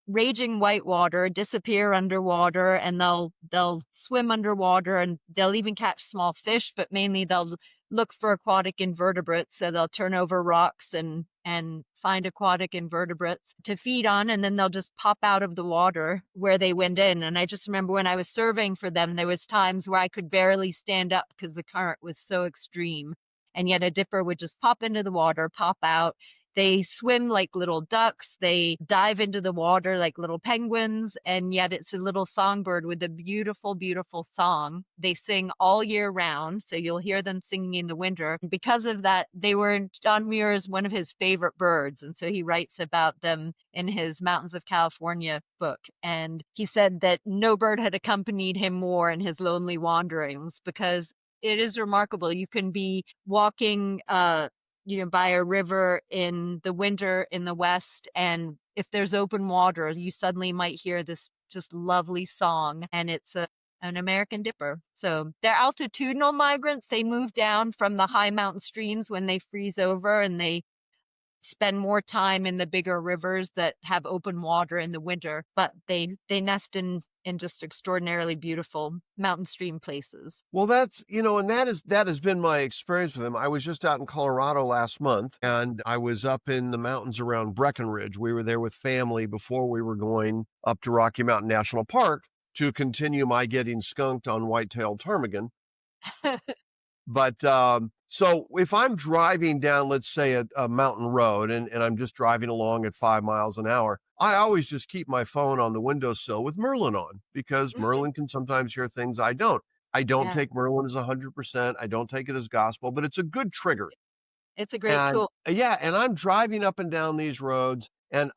raging whitewater, disappear underwater, and they'll swim underwater, and they'll even catch small fish, but mainly they'll look for aquatic invertebrates. So they'll turn over rocks and find aquatic invertebrates to feed on, and then they'll just pop out of the water where they went in. And I just remember when I was surveying for them, there was times where I could barely stand up because the current was so extreme. And yet a dipper would just pop into the water, pop out. They swim like little ducks. They dive into the water like little penguins. And yet it's a little songbird with a beautiful, beautiful song. They sing all year round. So you'll hear them singing in the winter. Because of that, they were John Muir's one of his favorite birds. And so he writes about them in his Mountains of California book. And he said that no bird had accompanied him more in his lonely wanderings because it is remarkable. You can be walking by a river in the winter in the West, and if there's open water, you suddenly might hear this just lovely song, and it's an American dipper. So they're altitudinal migrants. They move down from the high mountain streams when they freeze over, and they spend more time in the bigger rivers that have open water in the winter, but they nest in just extraordinarily beautiful mountain stream places. Well, that's, and that has been my experience with them. I was just out in Colorado last month, and I was up in the mountains around Breckenridge. We were there with family before we were going up to Rocky Mountain National Park to continue my getting skunked on white-tailed ptarmigan. But so if I'm driving down, let's say a mountain road, and I'm just driving along at 5 miles an hour, I always just keep my phone on the windowsill with Merlin on because Merlin can sometimes hear things I don't. I don't Yeah, take Merlin as 100%. I don't take it as gospel, but it's a good trigger. it's a great And tool. yeah, and I'm driving up and down these roads, and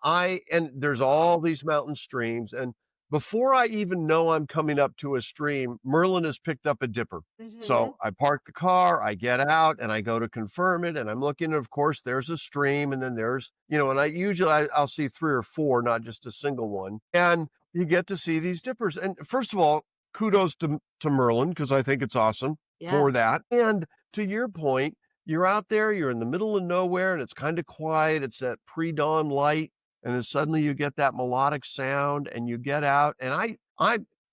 there's all these mountain streams, and before I even know I'm coming up to a stream, Merlin has picked up a dipper. Hmm. So I park the car, I get out, and I go to confirm it, and I'm looking, and of course, there's a stream, and then there's, and I'll see 3 or 4, not just a single one. And you get to see these dippers. And first of all, kudos to Merlin, because I think it's awesome Yeah. for that. And to your point, you're out there, you're in the middle of nowhere, and it's kind of quiet. It's that pre-dawn light, and then suddenly you get that melodic sound, and you get out. And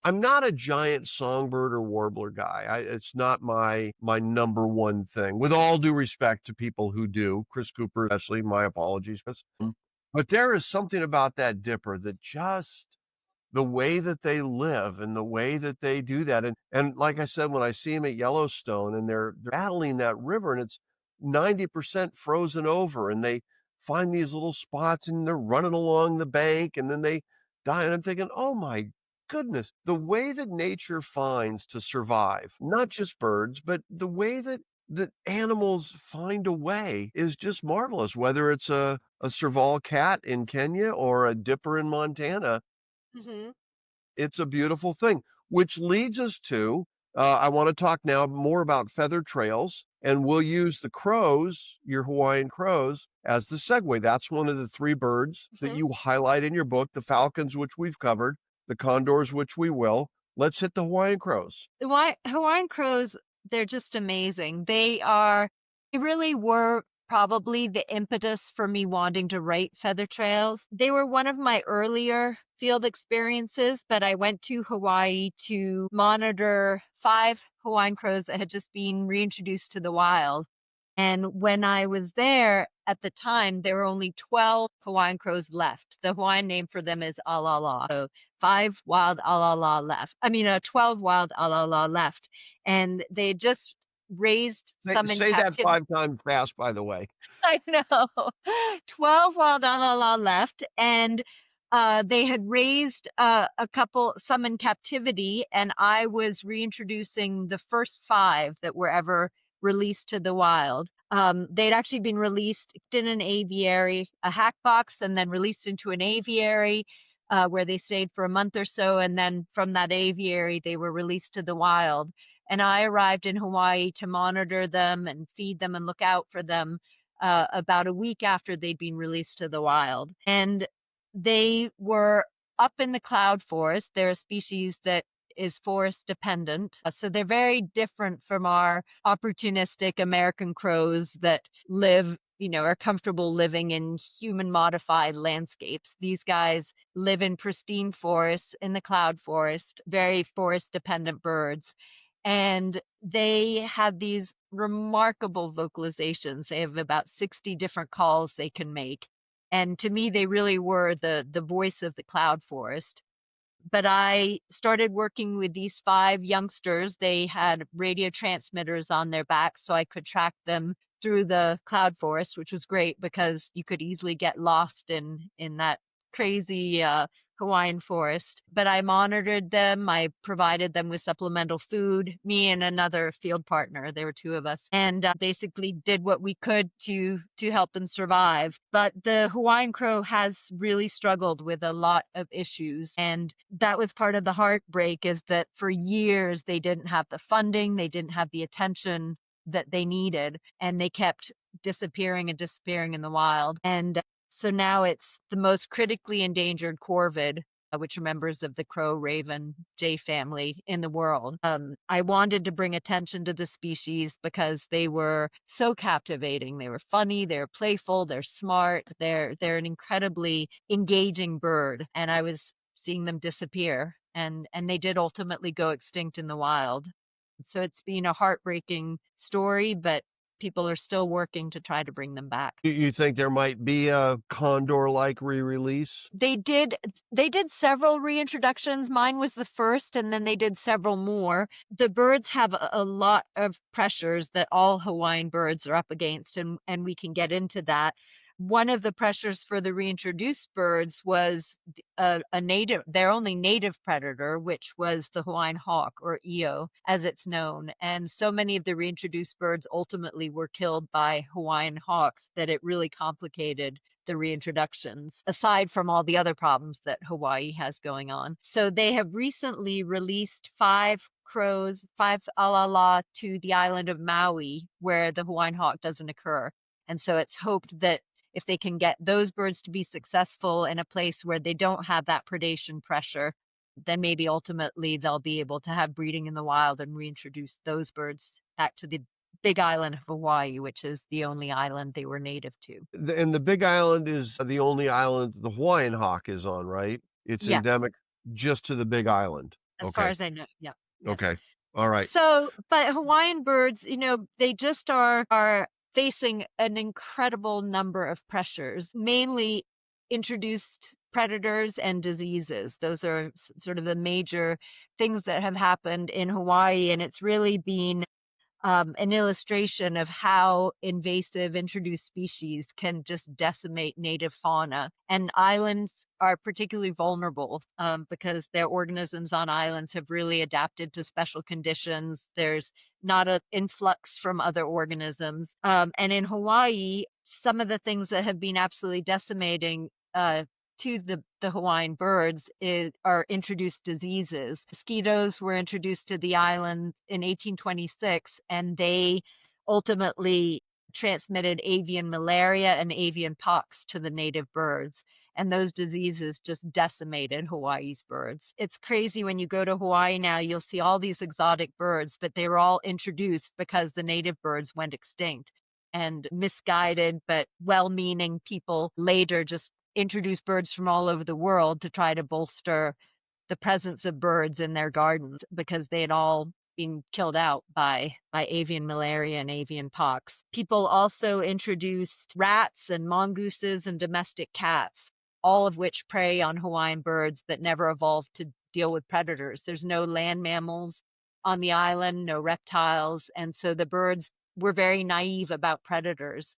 I'm not a giant songbird or warbler guy. It's not my number one thing. With all due respect to people who do, Chris Cooper especially, my apologies, but there is something about that dipper that just the way that they live and the way that they do that. And like I said, when I see them at Yellowstone and they're battling that river and it's 90% frozen over and they find these little spots and they're running along the bank and then they die. And I'm thinking, oh my goodness, the way that nature finds to survive, not just birds, but the way that animals find a way is just marvelous, whether it's a serval cat in Kenya or a dipper in Montana. Hmm. It's a beautiful thing, which leads us to, I want to talk now more about feather trails, and we'll use the crows, your Hawaiian crows, as the segue. That's one of the 3 birds that Hmm. you highlight in your book, the falcons, which we've covered, the condors, which we will. Let's hit the Hawaiian crows. The Hawaiian crows, they're just amazing. They really were probably the impetus for me wanting to write feather trails. They were one of my earlier field experiences, but I went to Hawaii to monitor 5 Hawaiian crows that had just been reintroduced to the wild. And when I was there at the time, there were only 12 Hawaiian crows left. The Hawaiian name for them is ʻalalā. So 5 wild ʻalalā left. 12 wild ʻalalā left. And they had just raised some in Say that captivity. 5 times fast, by the way. I know. 12 wild ʻalalā left, and they had raised some in captivity, and I was reintroducing the first 5 that were ever released to the wild. They'd actually been released in an aviary, a hack box, and then released into an aviary where they stayed for a month or so, and then from that aviary, they were released to the wild. And I arrived in Hawaii to monitor them and feed them and look out for them about a week after they'd been released to the wild. And they were up in the cloud forest. They're a species that is forest dependent. So they're very different from our opportunistic American crows that live, are comfortable living in human modified landscapes. These guys live in pristine forests, in the cloud forest, very forest dependent birds. And they have these remarkable vocalizations. They have about 60 different calls they can make. And to me, they really were the voice of the cloud forest. But I started working with these 5 youngsters. They had radio transmitters on their backs, so I could track them through the cloud forest, which was great because you could easily get lost in that crazy Hawaiian forest. But I monitored them. I provided them with supplemental food, me and another field partner. There were 2 of us, and basically did what we could to help them survive. But the Hawaiian crow has really struggled with a lot of issues, and that was part of the heartbreak, is that for years they didn't have the funding, they didn't have the attention that they needed, and they kept disappearing and disappearing in the wild. And so now it's the most critically endangered corvid, which are members of the crow, raven, jay family in the world. I wanted to bring attention to the species because they were so captivating. They were funny, they're playful, they're smart, they're an incredibly engaging bird. And I was seeing them disappear, and they did ultimately go extinct in the wild. So it's been a heartbreaking story, but people are still working to try to bring them back. You think there might be a Condor-like re-release? They did several reintroductions. Mine was the first, and then they did several more. The birds have a lot of pressures that all Hawaiian birds are up against, and we can get into that. One of the pressures for the reintroduced birds was their only native predator, which was the Hawaiian hawk, or ʻio, as it's known. And so many of the reintroduced birds ultimately were killed by Hawaiian hawks that it really complicated the reintroductions, aside from all the other problems that Hawaii has going on. So they have recently released 5 crows, 5 ʻalalā, to the island of Maui, where the Hawaiian hawk doesn't occur. And so it's hoped that if they can get those birds to be successful in a place where they don't have that predation pressure, then maybe ultimately they'll be able to have breeding in the wild and reintroduce those birds back to the big island of Hawaii, which is the only island they were native to. And the big island is the only island the Hawaiian hawk is on, right? It's Yes. endemic just to the big island. As far as I know. Yeah. Okay. All right. So, but Hawaiian birds, they just are facing an incredible number of pressures, mainly introduced predators and diseases. Those are sort of the major things that have happened in Hawaii, and it's really been an illustration of how invasive introduced species can just decimate native fauna. And islands are particularly vulnerable because their organisms on islands have really adapted to special conditions. There's not an influx from other organisms. And in Hawaii, some of the things that have been absolutely decimating to the Hawaiian birds are introduced diseases. Mosquitoes were introduced to the island in 1826, and they ultimately transmitted avian malaria and avian pox to the native birds. And those diseases just decimated Hawaii's birds. It's crazy when you go to Hawaii now, you'll see all these exotic birds, but they were all introduced because the native birds went extinct. And misguided but well-meaning people later just introduced birds from all over the world to try to bolster the presence of birds in their gardens because they had all being killed out by avian malaria and avian pox. People also introduced rats and mongooses and domestic cats, all of which prey on Hawaiian birds that never evolved to deal with predators. There's no land mammals on the island, no reptiles, and so the birds were very naive about predators.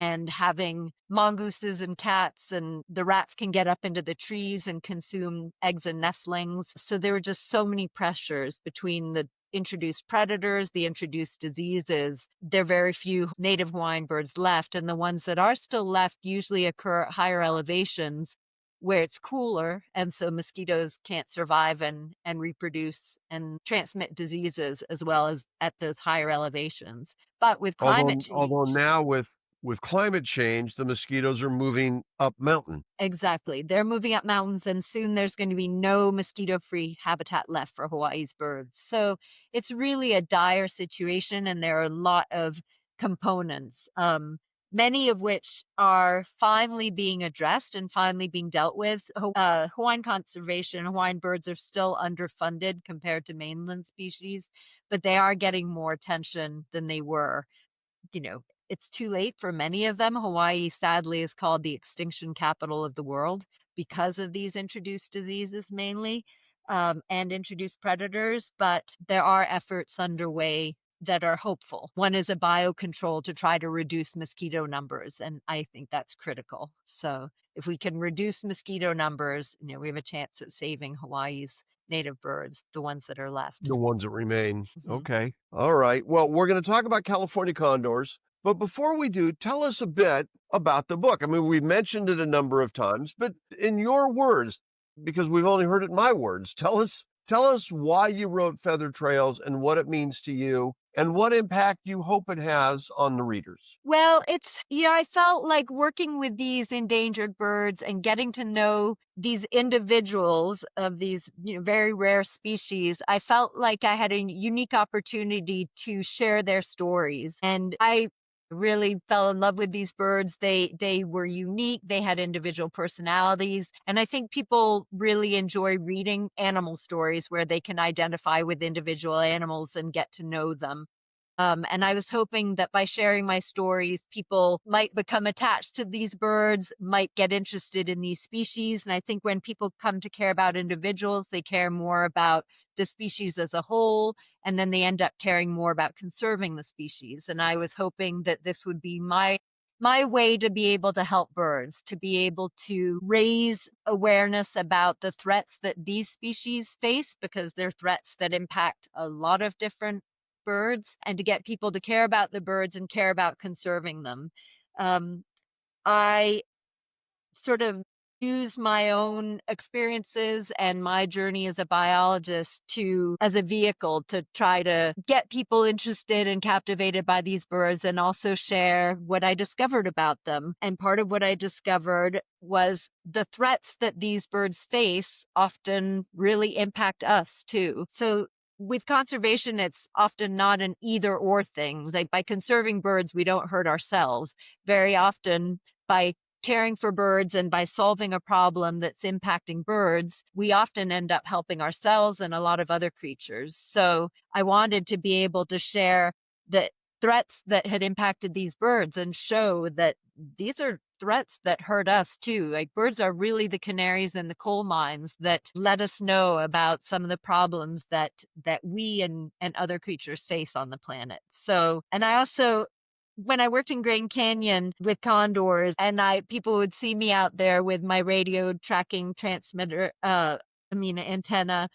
And having mongooses and cats, and the rats can get up into the trees and consume eggs and nestlings. So there were just so many pressures between the introduced predators, the introduced diseases. There are very few native Hawaiian birds left, and the ones that are still left usually occur at higher elevations where it's cooler, and so mosquitoes can't survive and reproduce and transmit diseases as well as at those higher elevations. But with climate Although change, now with climate change, the mosquitoes are moving up mountain. exactly, they're moving up mountains, and soon there's going to be no mosquito-free habitat left for Hawaii's birds. So it's really a dire situation, and there are a lot of components, many of which are finally being addressed and finally being dealt with. Hawaiian conservation, Hawaiian birds are still underfunded compared to mainland species, but they are getting more attention than they were. It's too late for many of them. Hawaii, sadly, is called the extinction capital of the world because of these introduced diseases mainly, and introduced predators. But there are efforts underway that are hopeful. One is a biocontrol to try to reduce mosquito numbers, and I think that's critical. So if we can reduce mosquito numbers, we have a chance at saving Hawaii's native birds, the ones that are left. The ones that remain. Mhm. Okay. All right. Well, we're going to talk about California condors. But before we do, tell us a bit about the book. I mean, we've mentioned it a number of times, but in your words, because we've only heard it in my words, tell us why you wrote Feather Trails and what it means to you and what impact you hope it has on the readers. Well, I felt like working with these endangered birds and getting to know these individuals of these, very rare species. I felt like I had a unique opportunity to share their stories. And I really fell in love with these birds. They were unique. They had individual personalities. And I think people really enjoy reading animal stories where they can identify with individual animals and get to know them. And I was hoping that by sharing my stories, people might become attached to these birds, might get interested in these species. And I think when people come to care about individuals, they care more about the species as a whole, and then they end up caring more about conserving the species. And I was hoping that this would be my way to be able to help birds, to be able to raise awareness about the threats that these species face, because they're threats that impact a lot of different birds, and to get people to care about the birds and care about conserving them. I sort of use my own experiences and my journey as a biologist as a vehicle to try to get people interested and captivated by these birds, and also share what I discovered about them. And part of what I discovered was the threats that these birds face often really impact us too. So with conservation, it's often not an either or thing. Like by conserving birds, we don't hurt ourselves. Very often, by caring for birds and by solving a problem that's impacting birds, we often end up helping ourselves and a lot of other creatures. So I wanted to be able to share the threats that had impacted these birds and show that these are threats that hurt us too. Like birds are really the canaries in the coal mines that let us know about some of the problems that we and other creatures face on the planet. So, and I also, when I worked in Grand Canyon with condors, and people would see me out there with my radio tracking transmitter, antenna,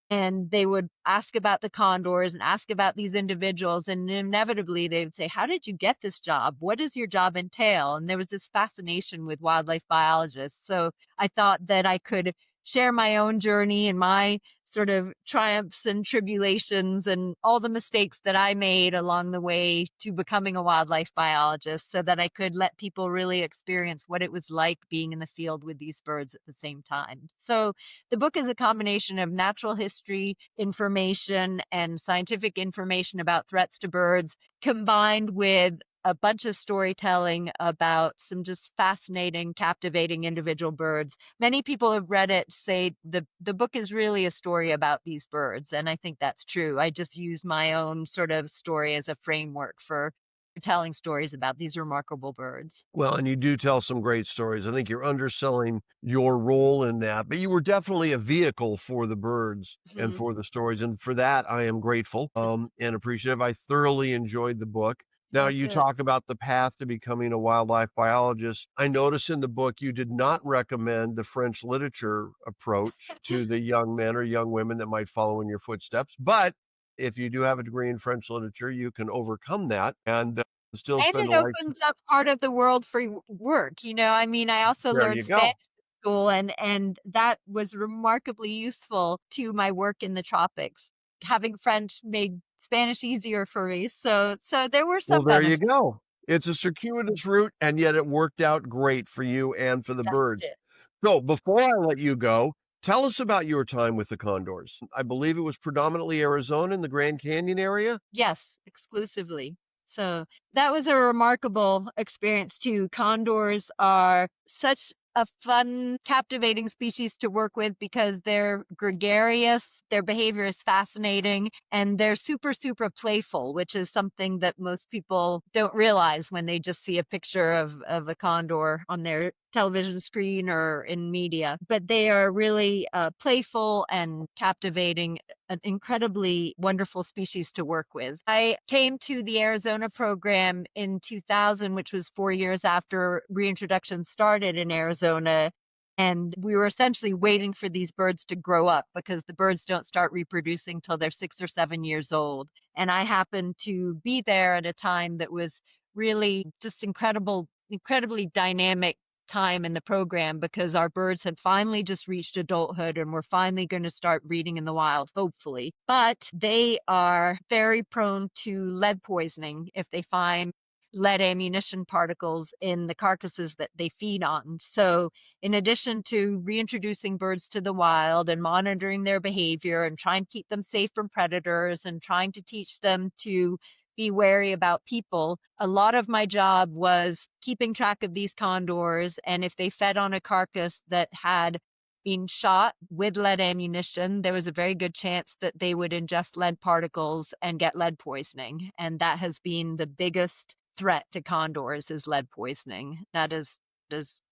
and they would ask about the condors and ask about these individuals, and inevitably they would say, "How did you get this job? What does your job entail?" And there was this fascination with wildlife biologists. So I thought that I could share my own journey and my sort of triumphs and tribulations and all the mistakes that I made along the way to becoming a wildlife biologist, so that I could let people really experience what it was like being in the field with these birds at the same time. So the book is a combination of natural history information and scientific information about threats to birds, combined with a bunch of storytelling about some just fascinating, captivating individual birds. Many people have read it say the book is really a story about these birds, and I think that's true. I just use my own sort of story as a framework for telling stories about these remarkable birds. Well, and you do tell some great stories. I think you're underselling your role in that, but you were definitely a vehicle for the birds and Mhm. for the stories. And for that, I am grateful and appreciative. I thoroughly enjoyed the book. Now, Oh, you good. talk about the path to becoming a wildlife biologist. I notice in the book you did not recommend the French literature approach to the young men or young women that might follow in your footsteps. But if you do have a degree in French literature, you can overcome that and still And spend it a life. opens up part of the world for work. I mean, I also There learned you Spanish go. at school, and that was remarkably useful to my work in the tropics. Having French made Spanish easier for me. So there were Well, some there you benefits. go. It's a circuitous route, and yet it worked out great for you and for the Yes, it birds. did. So, before I let you go, tell us about your time with the Condors. I believe it was predominantly Arizona in the Grand Canyon area. Yes, exclusively. So that was a remarkable experience too. Condors are such a fun, captivating species to work with because they're gregarious, their behavior is fascinating, and they're super, super playful, which is something that most people don't realize when they just see a picture of a condor on their television screen or in media. But they are really playful and captivating, an incredibly wonderful species to work with. I came to the Arizona program in 2000, which was 4 years after reintroduction started in Arizona. And we were essentially waiting for these birds to grow up because the birds don't start reproducing till they're 6 or 7 years old. And I happened to be there at a time that was really just incredibly dynamic time in the program because our birds had finally just reached adulthood and we're finally going to start breeding in the wild, hopefully. But they are very prone to lead poisoning if they find lead ammunition particles in the carcasses that they feed on. So, in addition to reintroducing birds to the wild and monitoring their behavior and trying to keep them safe from predators and trying to teach them to be wary about people. A lot of my job was keeping track of these condors, and if they fed on a carcass that had been shot with lead ammunition, there was a very good chance that they would ingest lead particles and get lead poisoning. And that has been the biggest threat to condors is lead poisoning. That is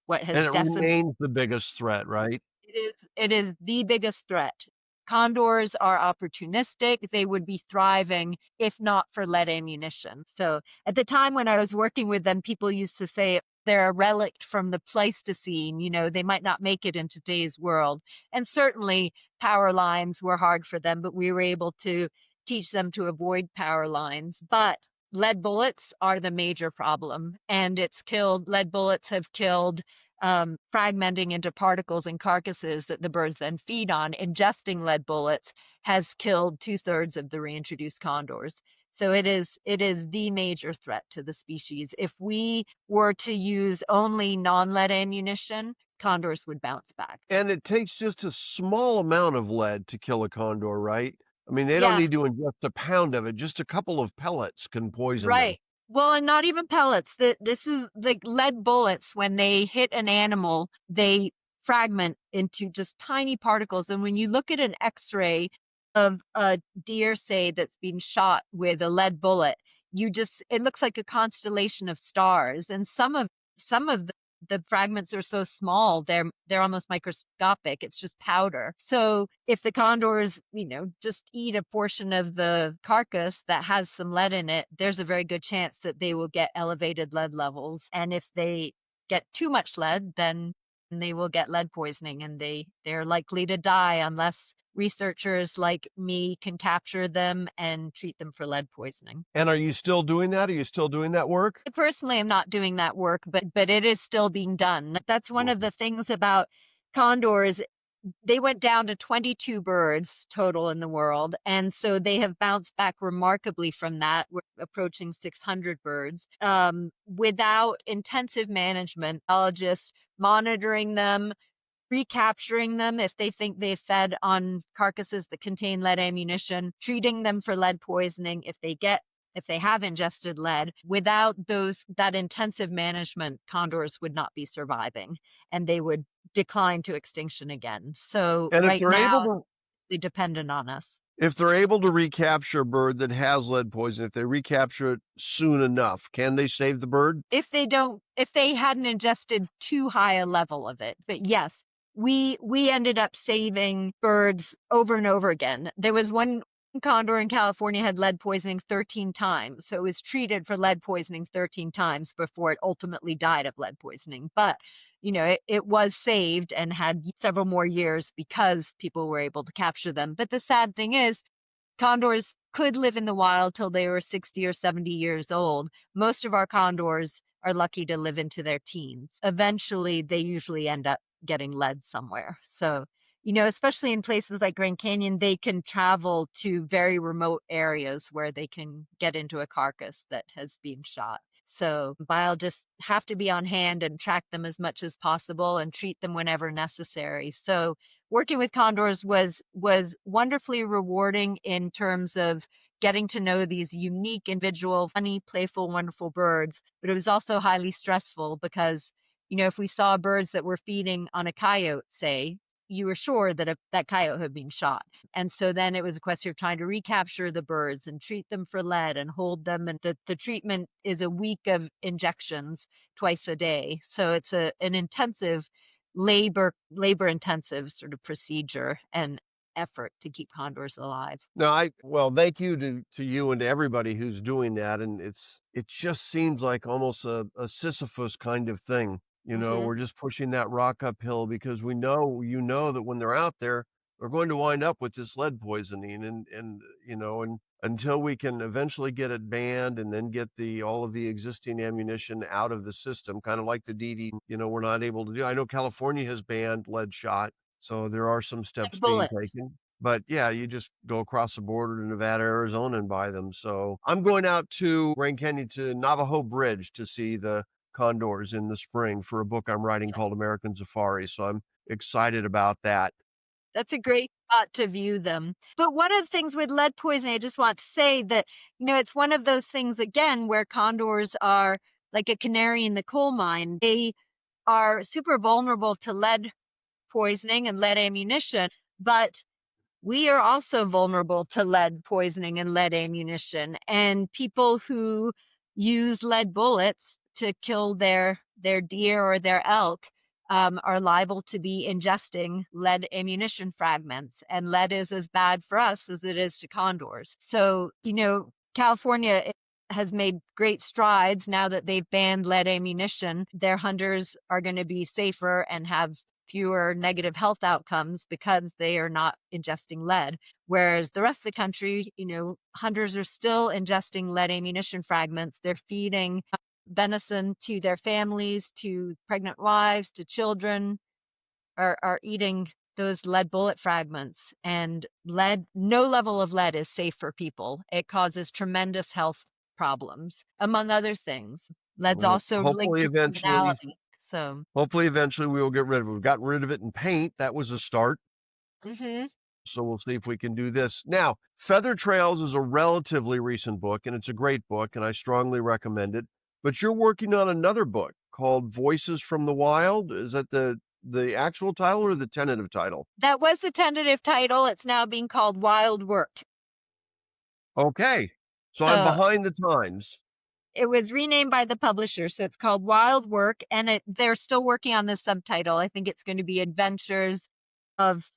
what has And it decimated. remains the biggest threat, right? It is the biggest threat. Condors are opportunistic. They would be thriving if not for lead ammunition. So at the time when I was working with them, people used to say they're a relic from the Pleistocene. They might not make it in today's world. And certainly power lines were hard for them, but we were able to teach them to avoid power lines. But lead bullets are the major problem. And lead bullets have killed fragmenting into particles and carcasses that the birds then feed on, ingesting lead bullets has killed 2/3 of the reintroduced condors. So it is the major threat to the species. If we were to use only non-lead ammunition, condors would bounce back. And it takes just a small amount of lead to kill a condor, right? I mean, they don't Yes, need to ingest a pound of it. Just a couple of pellets can poison them. right. Well, and not even pellets. This is like lead bullets. When they hit an animal, they fragment into just tiny particles. And when you look at an X-ray of a deer, say, that's been shot with a lead bullet, it looks like a constellation of stars. And some of the fragments are so small, they're almost microscopic. It's just powder. So if the condors, just eat a portion of the carcass that has some lead in it, there's a very good chance that they will get elevated lead levels. And if they get too much lead, then they will get lead poisoning and they're likely to die unless researchers like me can capture them and treat them for lead poisoning. And are you still doing that? Are you still doing that work? I personally am not doing that work, but it is still being done. That's one of Mhm. the things about condors. They went down to 22 birds total in the world, and so they have bounced back remarkably from that. We're approaching 600 birds. Without intensive management, biologists monitoring them, recapturing them if they think they fed on carcasses that contain lead ammunition, treating them for lead poisoning if they get if they have ingested lead, without that intensive management, condors would not be surviving and they would decline to extinction again. So And right now, they're dependent on us. if they're able to recapture a bird that has lead poison, if they recapture it soon enough, can they save the bird? If they hadn't ingested too high a level of it. But yes, we ended up saving birds over and over again. There was one condor in California had lead poisoning 13 times. So it was treated for lead poisoning 13 times before it ultimately died of lead poisoning. But it was saved and had several more years because people were able to capture them. But the sad thing is, condors could live in the wild till they were 60 or 70 years old. Most of our condors are lucky to live into their teens. Eventually, they usually end up getting lead somewhere. So, especially in places like Grand Canyon, they can travel to very remote areas where they can get into a carcass that has been shot. So biologists have to be on hand and track them as much as possible and treat them whenever necessary. So working with condors was wonderfully rewarding in terms of getting to know these unique, individual, funny, playful, wonderful birds. But it was also highly stressful because, if we saw birds that were feeding on a coyote, say, you were sure that that coyote had been shot. And so then it was a question of trying to recapture the birds and treat them for lead and hold them. And the treatment is a week of injections twice a day. So it's an intensive labor intensive sort of procedure and effort to keep condors alive. No, well, thank you to you and to everybody who's doing that. And it just seems like almost a Sisyphus kind of thing. We're just pushing that rock uphill because we know, that when they're out there, they're going to wind up with this lead poisoning and until we can eventually get it banned and then get all of the existing ammunition out of the system, kind of like the DD, we're not able to do. I know California has banned lead shot, so there are some steps being taken. But yeah, you just go across the border to Nevada, Arizona and buy them. So I'm going out to Grand Canyon to Navajo Bridge to see the condors in the spring for a book I'm writing called American Safari. So I'm excited about that. That's a great spot to view them. But one of the things with lead poisoning, I just want to say that, it's one of those things, again, where condors are like a canary in the coal mine. They are super vulnerable to lead poisoning and lead ammunition, but we are also vulnerable to lead poisoning and lead ammunition. And people who use lead bullets to kill their deer or their elk are liable to be ingesting lead ammunition fragments. And lead is as bad for us as it is to condors. So, California has made great strides now that they've banned lead ammunition. Their hunters are going to be safer and have fewer negative health outcomes because they are not ingesting lead. Whereas the rest of the country, hunters are still ingesting lead ammunition fragments. They're feeding venison to their families, to pregnant wives, to children, are eating those lead bullet fragments. And no level of lead is safe for people. It causes tremendous health problems, among other things. Lead's also linked to criminality. So hopefully eventually we will get rid of it. We've got rid of it in paint. That was a start. So we'll see if we can do this. Now, Feather Trails is a relatively recent book, and it's a great book, and I strongly recommend it. But you're working on another book called Voices from the Wild. Is that the actual title or the tentative title? That was the tentative title. It's now being called Wild Work. Okay. So I'm behind the times. It was renamed by the publisher, so it's called Wild Work, and they're still working on the subtitle. I think it's going to be Adventures of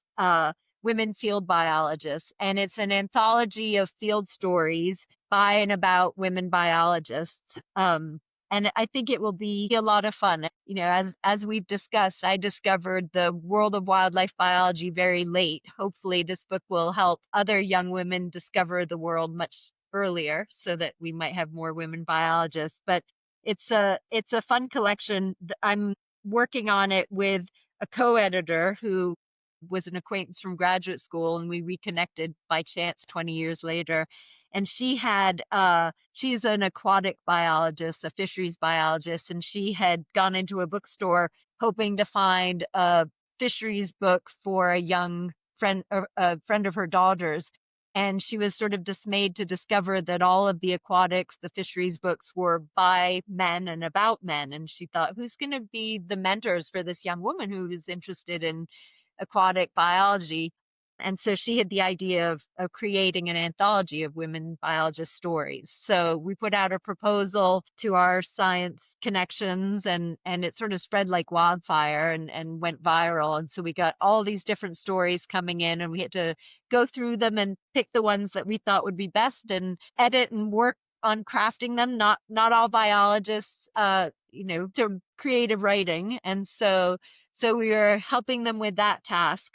Women Field Biologists, and it's an anthology of field stories by and about women biologists. And I think it will be a lot of fun. As we've discussed, I discovered the world of wildlife biology very late. Hopefully this book will help other young women discover the world much earlier so that we might have more women biologists. But it's a fun collection. I'm working on it with a co-editor who was an acquaintance from graduate school, and we reconnected by chance 20 years later. And she's an aquatic biologist, a fisheries biologist, and she had gone into a bookstore hoping to find a fisheries book for a young friend, a friend of her daughter's. And she was sort of dismayed to discover that all of the aquatics, the fisheries books were by men and about men. And she thought, who's going to be the mentors for this young woman who is interested in aquatic biology? And so she had the idea of creating an anthology of women biologist stories. So we put out a proposal to our science connections, and it sort of spread like wildfire and went viral. And so we got all these different stories coming in, and we had to go through them and pick the ones that we thought would be best and edit and work on crafting them. Not all biologists, to creative writing. And so we are helping them with that task.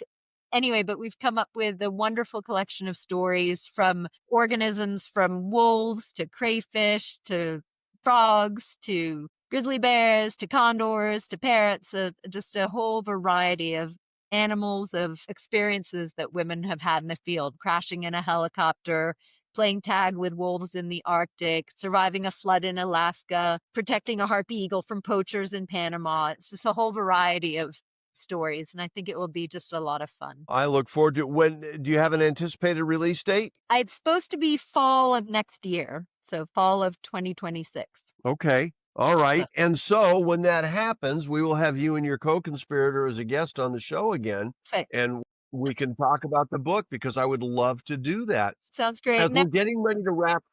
Anyway, but we've come up with a wonderful collection of stories from organisms, from wolves to crayfish to frogs to grizzly bears to condors to parrots, just a whole variety of animals, of experiences that women have had in the field, crashing in a helicopter, playing tag with wolves in the Arctic, surviving a flood in Alaska, protecting a harpy eagle from poachers in Panama. It's just a whole variety of stories, and I think it will be just a lot of fun. I look forward to when. Do you have an anticipated release date? It's supposed to be fall of next year, so fall of 2026. Okay. All right. And so when that happens, we will have you and your co-conspirator as a guest on the show again. Perfect. And we can talk about the book, because I would love to do that. Sounds great. As we're getting ready to wrap.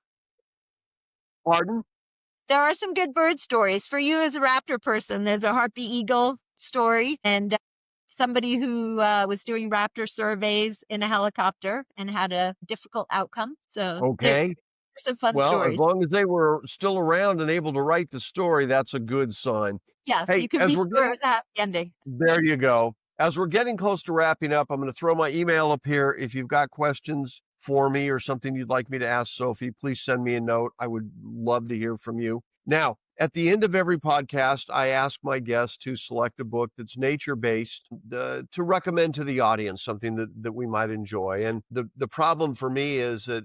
Pardon? There are some good bird stories. For you as a raptor person, there's a harpy eagle story, and somebody who was doing raptor surveys in a helicopter and had a difficult outcome. So Okay. some fun Well, stories. as long as they were still around and able to write the story, that's a good sign. Yes, Hey, you can as be we're sure it getting, was a happy ending. there you go. As we're getting close to wrapping up, I'm going to throw my email up here. If you've got questions for me or something you'd like me to ask Sophie, please send me a note. I would love to hear from you. Now, at the end of every podcast, I ask my guests to select a book that's nature-based to recommend to the audience, something that we might enjoy. And the problem for me is that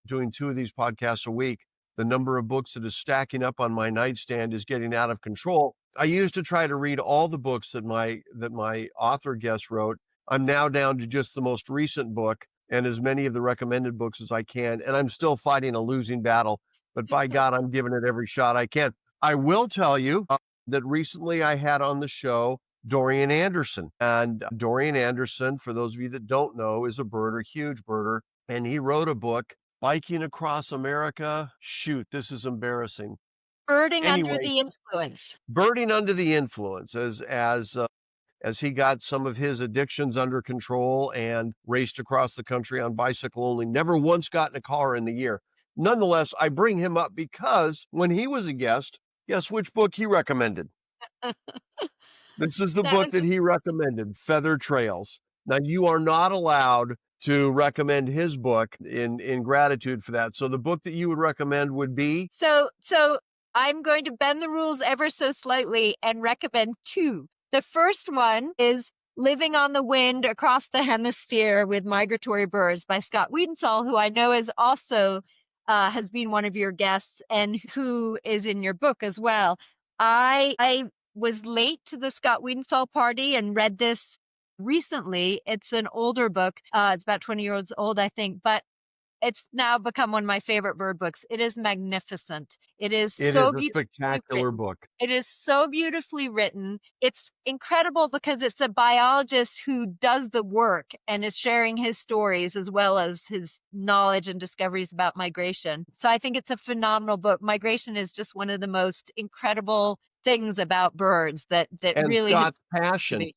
doing 2 of these podcasts a week, the number of books that is stacking up on my nightstand is getting out of control. I used to try to read all the books that my author guest wrote. I'm now down to just the most recent book and as many of the recommended books as I can, and I'm still fighting a losing battle. But by God, I'm giving it every shot I can. I will tell you that recently I had on the show Dorian Anderson. And Dorian Anderson, for those of you that don't know, is a birder, huge birder. And he wrote a book, Biking Across America. Shoot, this is embarrassing. Birding under the influence. Birding under the influence, as he got some of his addictions under control and raced across the country on bicycle only, never once got in a car in the year. Nonetheless, I bring him up because when he was a guest, guess which book he recommended? This is the book that he recommended, Feather Trails. Now, you are not allowed to recommend his book in gratitude for that. So the book that you would recommend would be? So I'm going to bend the rules ever so slightly and recommend 2. The first one is Living on the Wind Across the Hemisphere with Migratory Birds by Scott Wiedenthal, who I know is also has been one of your guests and who is in your book as well. I was late to the Scott Wiedenthal party and read this recently. It's an older book. It's about 20 years old, I think, but it's now become one of my favorite bird books. It is magnificent. It is a spectacular book. It is so beautifully written. It's incredible because it's a biologist who does the work and is sharing his stories as well as his knowledge and discoveries about migration. So I think it's a phenomenal book. Migration is just one of the most incredible things about birds that and really Scott's passion.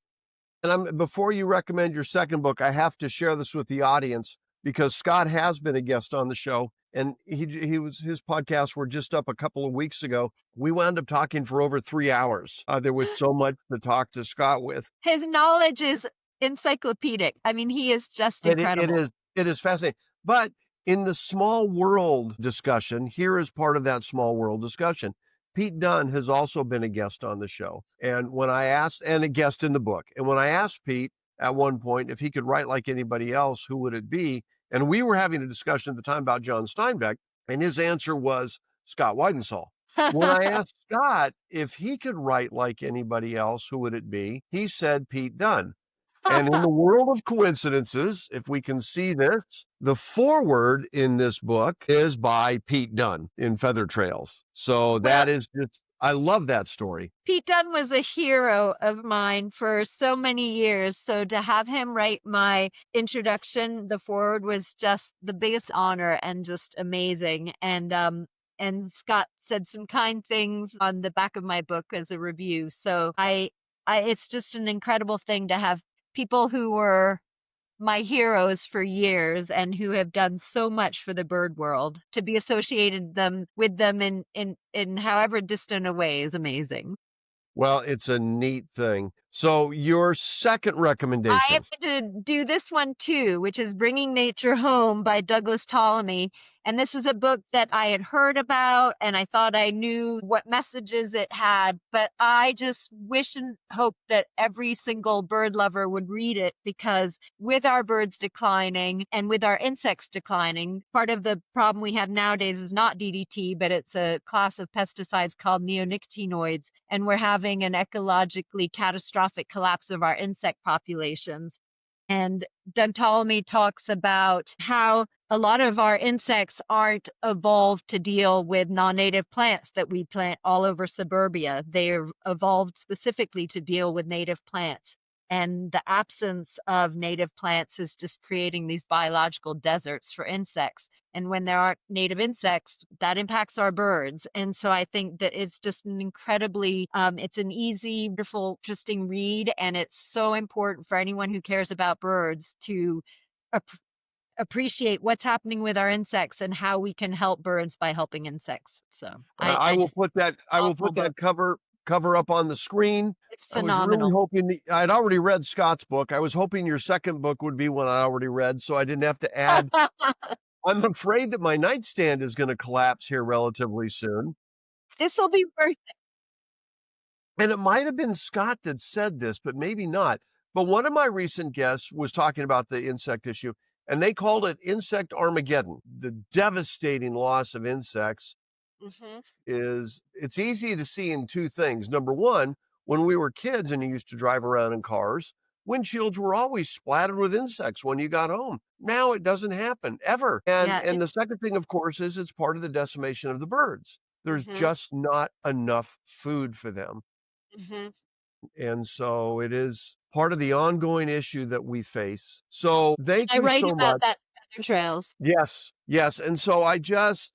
And before you recommend your second book, I have to share this with the audience, because Scott has been a guest on the show, and his podcasts were just up a couple of weeks ago. We wound up talking for over 3 hours. There was so much to talk to Scott with. His knowledge is encyclopedic. I mean, he is just incredible. It is fascinating. But in the small world discussion, here is part of that small world discussion. Pete Dunn has also been a guest on the show, and a guest in the book. And when I asked Pete at one point if he could write like anybody else, who would it be? And we were having a discussion at the time about John Steinbeck, and his answer was Scott Wiedenthal. When I asked Scott if he could write like anybody else, who would it be? He said Pete Dunn. And in the world of coincidences, if we can see this, the foreword in this book is by Pete Dunne in Feather Trails. So that is just, I love that story. Pete Dunne was a hero of mine for so many years. So to have him write my introduction, the foreword, was just the biggest honor and just amazing. And Scott said some kind things on the back of my book as a review. So it's just an incredible thing to have people who were my heroes for years and who have done so much for the bird world, to be associated with them in however distant a way is amazing. Well, it's a neat thing. So your second I recommendation. am going to do this one too, which is Bringing Nature Home by Douglas Ptolemy. And this is a book that I had heard about and I thought I knew what messages it had, but I just wish and hope that every single bird lover would read it, because with our birds declining and with our insects declining, part of the problem we have nowadays is not DDT, but it's a class of pesticides called neonicotinoids. And we're having an ecologically catastrophic collapse of our insect populations. And Doug Ptolemy talks about how a lot of our insects aren't evolved to deal with non-native plants that we plant all over suburbia. They're evolved specifically to deal with native plants. And the absence of native plants is just creating these biological deserts for insects. And when there aren't native insects, that impacts our birds. And so I think that it's just an incredibly, it's an easy, wonderful, interesting read. And it's so important for anyone who cares about birds to appreciate what's happening with our insects and how we can help birds by helping insects. So I will put that cover up on the screen. It's I was really phenomenal. hoping I'd already read Scott's book. I was hoping your second book would be one I already read, so I didn't have to add. I'm afraid that my nightstand is going to collapse here relatively soon. This will be worth it. And it might have been Scott that said this, but maybe not. But one of my recent guests was talking about the insect issue, and they called it Insect Armageddon. The devastating loss of insects it's easy to see in two things. Number one, when we were kids and you used to drive around in cars, windshields were always splattered with insects when you got home. Now it doesn't happen ever. And the second thing, of course, is it's part of the decimation of the birds. There's just not enough food for them. And so it is part of the ongoing issue that we face. So thank you so much. I write about that in Feather Trails. Yes. And so I just,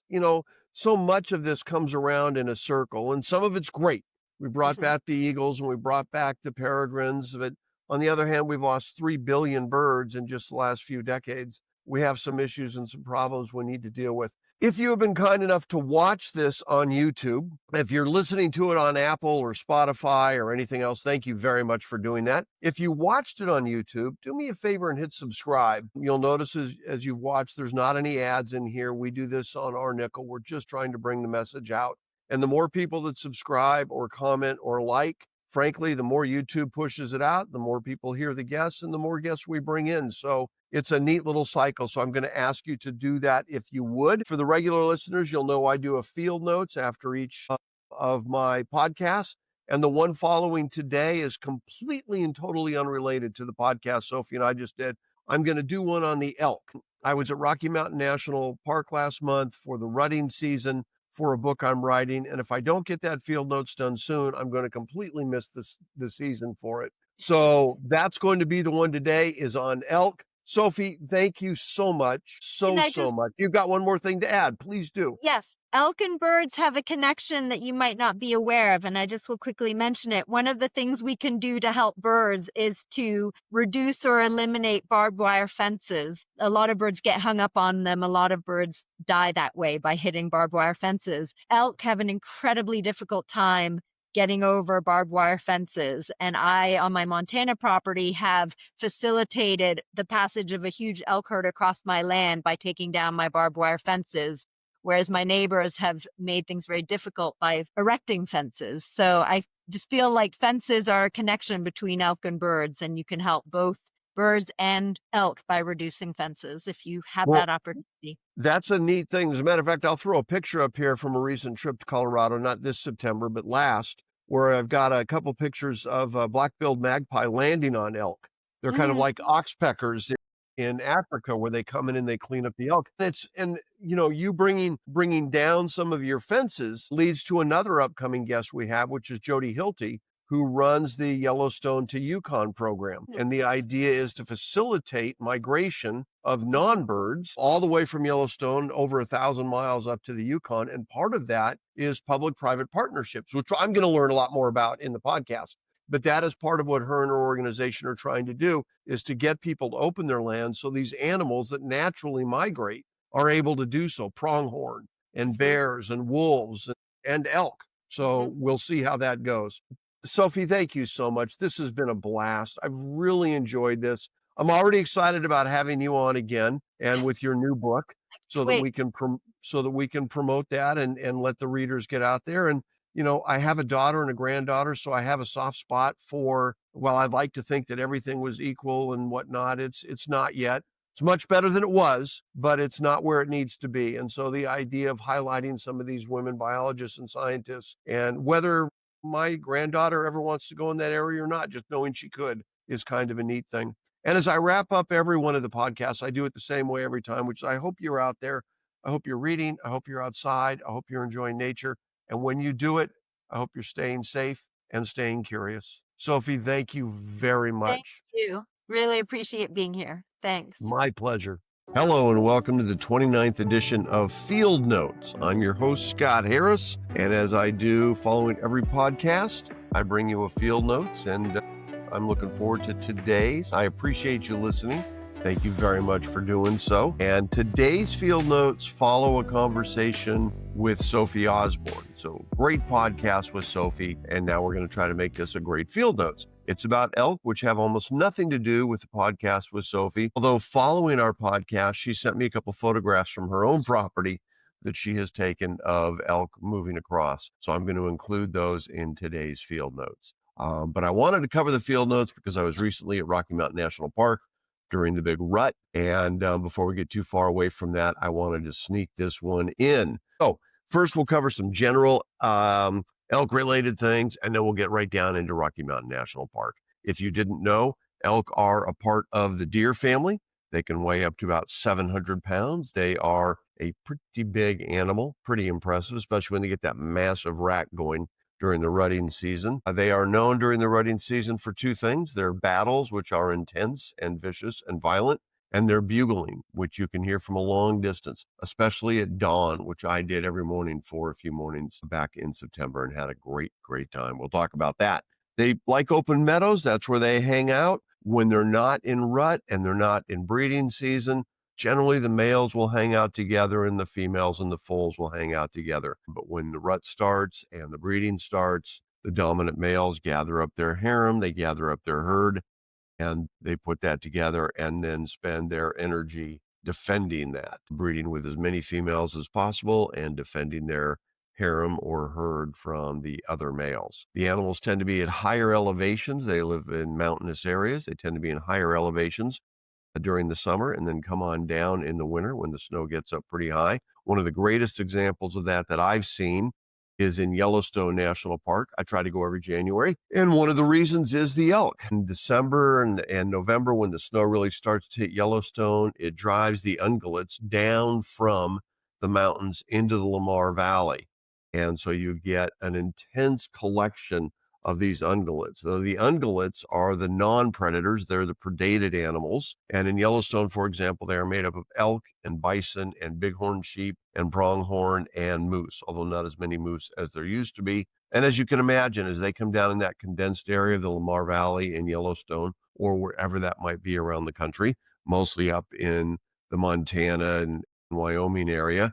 so much of this comes around in a circle, and some of it's great. We brought back the eagles and we brought back the peregrines, but on the other hand, we've lost 3 billion birds in just the last few decades. We have some issues and some problems we need to deal with. If you have been kind enough to watch this on YouTube, if you're listening to it on Apple or Spotify or anything else, thank you very much for doing that. If you watched it on YouTube, do me a favor and hit subscribe. You'll notice as you've watched, there's not any ads in here. We do this on our nickel. We're just trying to bring the message out. And the more people that subscribe or comment or like, frankly, the more YouTube pushes it out, the more people hear the guests and the more guests we bring in. So it's a neat little cycle. So I'm going to ask you to do that if you would. For the regular listeners, you'll know I do a field notes after each of my podcasts. And the one following today is completely and totally unrelated to the podcast Sophie and I just did. I'm going to do one on the elk. I was at Rocky Mountain National Park last month for the rutting season for a book I'm writing. And if I don't get that field notes done soon, I'm going to completely miss the season for it. So that's going to be the one today, is on elk. Sophie, thank you so much. So much. You've got one more thing to add. Please do. Yes. Elk and birds have a connection that you might not be aware of, and I just will quickly mention it. One of the things we can do to help birds is to reduce or eliminate barbed wire fences. A lot of birds get hung up on them. A lot of birds die that way by hitting barbed wire fences. Elk have an incredibly difficult time getting over barbed wire fences. And I, on my Montana property, have facilitated the passage of a huge elk herd across my land by taking down my barbed wire fences, whereas my neighbors have made things very difficult by erecting fences. So I just feel like fences are a connection between elk and birds, and you can help both birds and elk by reducing fences if you have that opportunity. That's a neat thing. As a matter of fact, I'll throw a picture up here from a recent trip to Colorado, not this September, but last, where I've got a couple pictures of a black-billed magpie landing on elk. They're kind of Mhm. like oxpeckers in Africa, where they come in and they clean up the elk. You bringing down some of your fences leads to another upcoming guest we have, which is Jody Hilty, who runs the Yellowstone to Yukon program. And the idea is to facilitate migration of non-birds all the way from Yellowstone over 1,000 miles up to the Yukon. And part of that is public-private partnerships, which I'm going to learn a lot more about in the podcast. But that is part of what her and her organization are trying to do, is to get people to open their land so these animals that naturally migrate are able to do so. Pronghorn and bears and wolves and elk. So we'll see how that goes. Sophie, thank you so much. This has been a blast. I've really enjoyed this. I'm already excited about having you on again and with your new book, so that Wait. we can promote that and let the readers get out there. And I have a daughter and a granddaughter, so I have a soft spot for, well, I'd like to think that everything was equal and whatnot. It's not yet. It's much better than it was, but it's not where it needs to be. And so the idea of highlighting some of these women biologists and scientists, and whether my granddaughter ever wants to go in that area or not, just knowing she could is kind of a neat thing. And as I wrap up every one of the podcasts, I do it the same way every time, which is, I hope you're out there. I hope you're reading. I hope you're outside. I hope you're enjoying nature. And when you do it, I hope you're staying safe and staying curious. Sophie, thank you very Thank much. you. Really appreciate being here. Thanks. My pleasure. Hello and welcome to the 29th edition of Field Notes. I'm your host, Scott Harris. And as I do following every podcast, I bring you a Field Notes, and I'm looking forward to today's. I appreciate you listening. Thank you very much for doing so. And today's Field Notes follow a conversation with Sophie Osborne. So great podcast with Sophie. And now we're going to try to make this a great Field Notes. It's about elk, which have almost nothing to do with the podcast with Sophie. Although following our podcast, she sent me a couple photographs from her own property that she has taken of elk moving across. So I'm going to include those in today's Field Notes. But I wanted to cover the Field Notes because I was recently at Rocky Mountain National Park during the big rut. And before we get too far away from that, I wanted to sneak this one in. So first, we'll cover some general elk-related things, and then we'll get right down into Rocky Mountain National Park. If you didn't know, elk are a part of the deer family. They can weigh up to about 700 pounds. They are a pretty big animal, pretty impressive, especially when they get that massive rack going during the rutting season. They are known during the rutting season for two things: their battles, which are intense and vicious and violent, and their bugling, which you can hear from a long distance, especially at dawn, which I did every morning for a few mornings back in September and had a great, great time. We'll talk about that. They like open meadows. That's where they hang out. When they're not in rut and they're not in breeding season, generally the males will hang out together and the females and the foals will hang out together. But when the rut starts and the breeding starts, the dominant males gather up their harem, they gather up their herd, and they put that together and then spend their energy defending that, breeding with as many females as possible and defending their harem or herd from the other males. The animals tend to be at higher elevations. They live in mountainous areas. They tend to be in higher elevations during the summer and then come on down in the winter when the snow gets up pretty high. One of the greatest examples of that I've seen is in Yellowstone National Park. I try to go every January. And one of the reasons is the elk. In December and November, when the snow really starts to hit Yellowstone, it drives the ungulates down from the mountains into the Lamar Valley. And so you get an intense collection of these ungulates. So the ungulates are the non-predators. They're the predated animals. And in Yellowstone, for example, they are made up of elk and bison and bighorn sheep and pronghorn and moose, although not as many moose as there used to be. And as you can imagine, as they come down in that condensed area of the Lamar Valley in Yellowstone, or wherever that might be around the country, mostly up in the Montana and Wyoming area,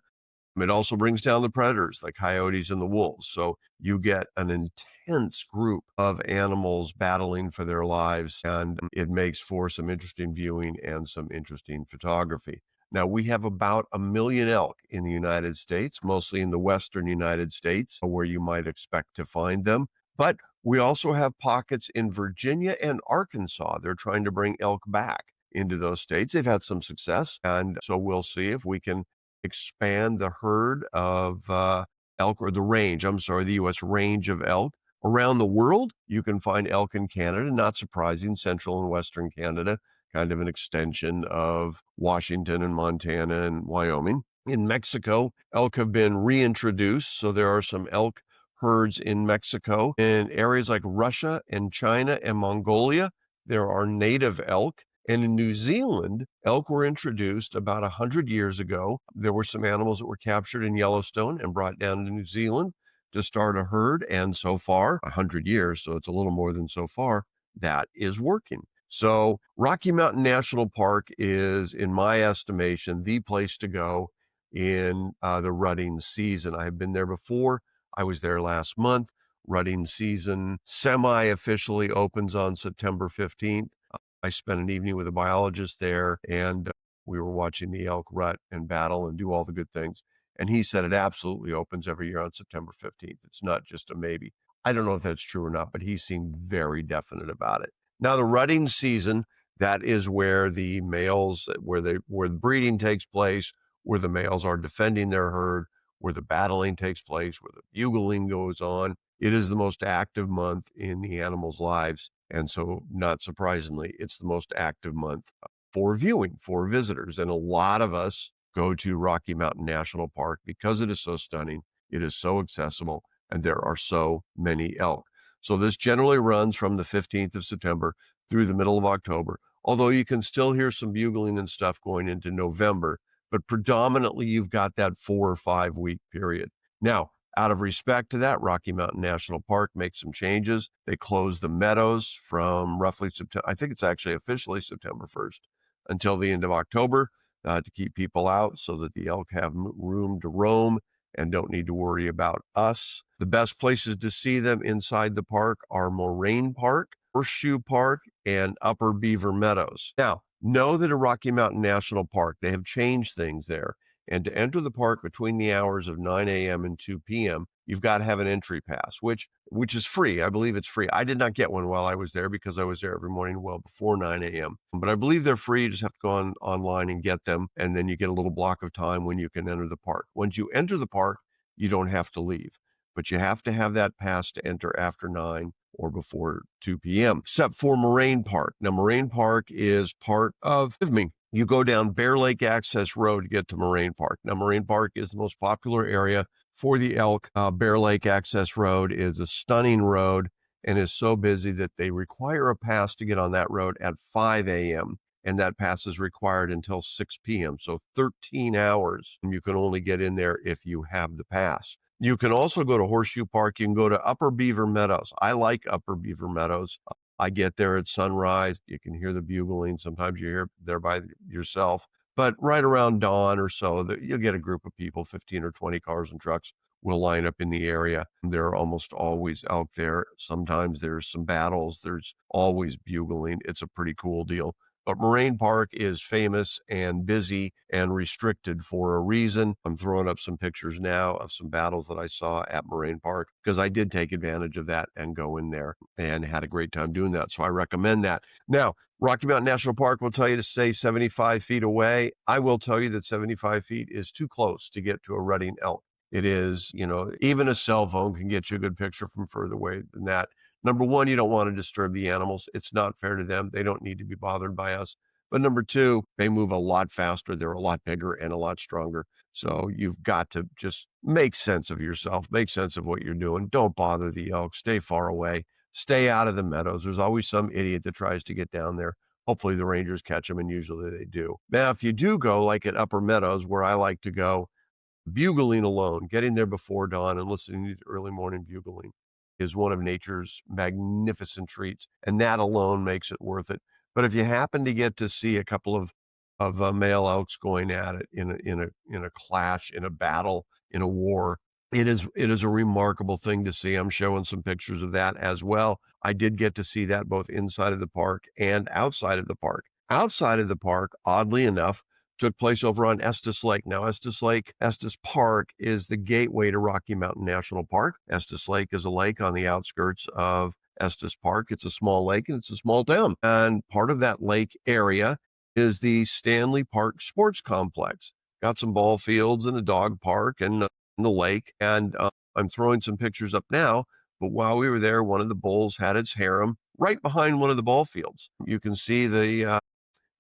it also brings down the predators, the coyotes and the wolves. So you get an intense group of animals battling for their lives, and it makes for some interesting viewing and some interesting photography. Now, we have about 1 million elk in the United States, mostly in the western United States, where you might expect to find them. But we also have pockets in Virginia and Arkansas. They're trying to bring elk back into those states. They've had some success, and so we'll see if we can expand the herd of elk, or the U.S. range of elk Around the world, you can find elk in Canada, not surprising, central and western Canada, kind of an extension of Washington and Montana and Wyoming. In Mexico, elk have been reintroduced, so there are some elk herds in Mexico. In areas like Russia and China and Mongolia, there are native elk. And in New Zealand, elk were introduced about 100 years ago. There were some animals that were captured in Yellowstone and brought down to New Zealand to start a herd. And so far, 100 years, so it's a little more than so far, that is working. So Rocky Mountain National Park is, in my estimation, the place to go in the rutting season. I have been there before. I was there last month. Rutting season semi-officially opens on September 15th. I spent an evening with a biologist there, and we were watching the elk rut and battle and do all the good things. And he said it absolutely opens every year on September 15th. It's not just a maybe. I don't know if that's true or not, but he seemed very definite about it. Now, the rutting season, that is where the males, where the breeding takes place, where the males are defending their herd, where the battling takes place, where the bugling goes on. It is the most active month in the animals' lives. And so, not surprisingly, it's the most active month for viewing, for visitors. And a lot of us go to Rocky Mountain National Park because it is so stunning, it is so accessible, and there are so many elk. So this generally runs from the 15th of September through the middle of October, although you can still hear some bugling and stuff going into November, but predominantly you've got that 4 or 5 week period. Now, out of respect to that, Rocky Mountain National Park makes some changes. They close the meadows from roughly September, I think it's actually officially September 1st, until the end of October to keep people out so that the elk have room to roam and don't need to worry about us. The best places to see them inside the park are Moraine Park, Horseshoe Park, and Upper Beaver Meadows. Now, know that at Rocky Mountain National Park, they have changed things there. And to enter the park between the hours of 9 a.m. and 2 p.m., you've got to have an entry pass, which is free. I believe it's free. I did not get one while I was there because I was there every morning well before 9 a.m. But I believe they're free. You just have to go online and get them. And then you get a little block of time when you can enter the park. Once you enter the park, you don't have to leave. But you have to have that pass to enter after 9 or before 2 p.m., except for Moraine Park. Now, Moraine Park is part of me. You go down Bear Lake Access Road to get to Moraine Park. Now, Moraine Park is the most popular area for the elk. Bear Lake Access Road is a stunning road and is so busy that they require a pass to get on that road at 5 a.m. And that pass is required until 6 p.m. So 13 hours. And you can only get in there if you have the pass. You can also go to Horseshoe Park. You can go to Upper Beaver Meadows. I like Upper Beaver Meadows. I get there at sunrise. You can hear the bugling. Sometimes you hear it there by yourself. But right around dawn or so, you'll get a group of people, 15 or 20 cars and trucks will line up in the area. There are almost always elk there. Sometimes there's some battles. There's always bugling. It's a pretty cool deal. But Moraine Park is famous and busy and restricted for a reason. I'm throwing up some pictures now of some battles that I saw at Moraine Park because I did take advantage of that and go in there and had a great time doing that. So I recommend that. Now, Rocky Mountain National Park will tell you to stay 75 feet away. I will tell you that 75 feet is too close to get to a rutting elk. It is, even a cell phone can get you a good picture from further away than that. Number one, you don't want to disturb the animals. It's not fair to them. They don't need to be bothered by us. But number two, they move a lot faster. They're a lot bigger and a lot stronger. So you've got to just make sense of yourself, make sense of what you're doing. Don't bother the elk. Stay far away. Stay out of the meadows. There's always some idiot that tries to get down there. Hopefully the rangers catch them, and usually they do. Now, if you do go, like at Upper Meadows, where I like to go, bugling alone, getting there before dawn and listening to the early morning bugling is one of nature's magnificent treats, and that alone makes it worth it. But if you happen to get to see a couple of male elks going at it in a clash, in a battle, in a war, it is a remarkable thing to see. I'm showing some pictures of that as well. I did get to see that both inside of the park and outside of the park. Outside of the park, oddly enough, took place over on Estes Lake. Now, Estes Park is the gateway to Rocky Mountain National Park. Estes Lake is a lake on the outskirts of Estes Park. It's a small lake and it's a small town. And part of that lake area is the Stanley Park Sports Complex. Got some ball fields and a dog park and the lake. And I'm throwing some pictures up now But while we were there, one of the bulls had its harem right behind one of the ball fields. You can see the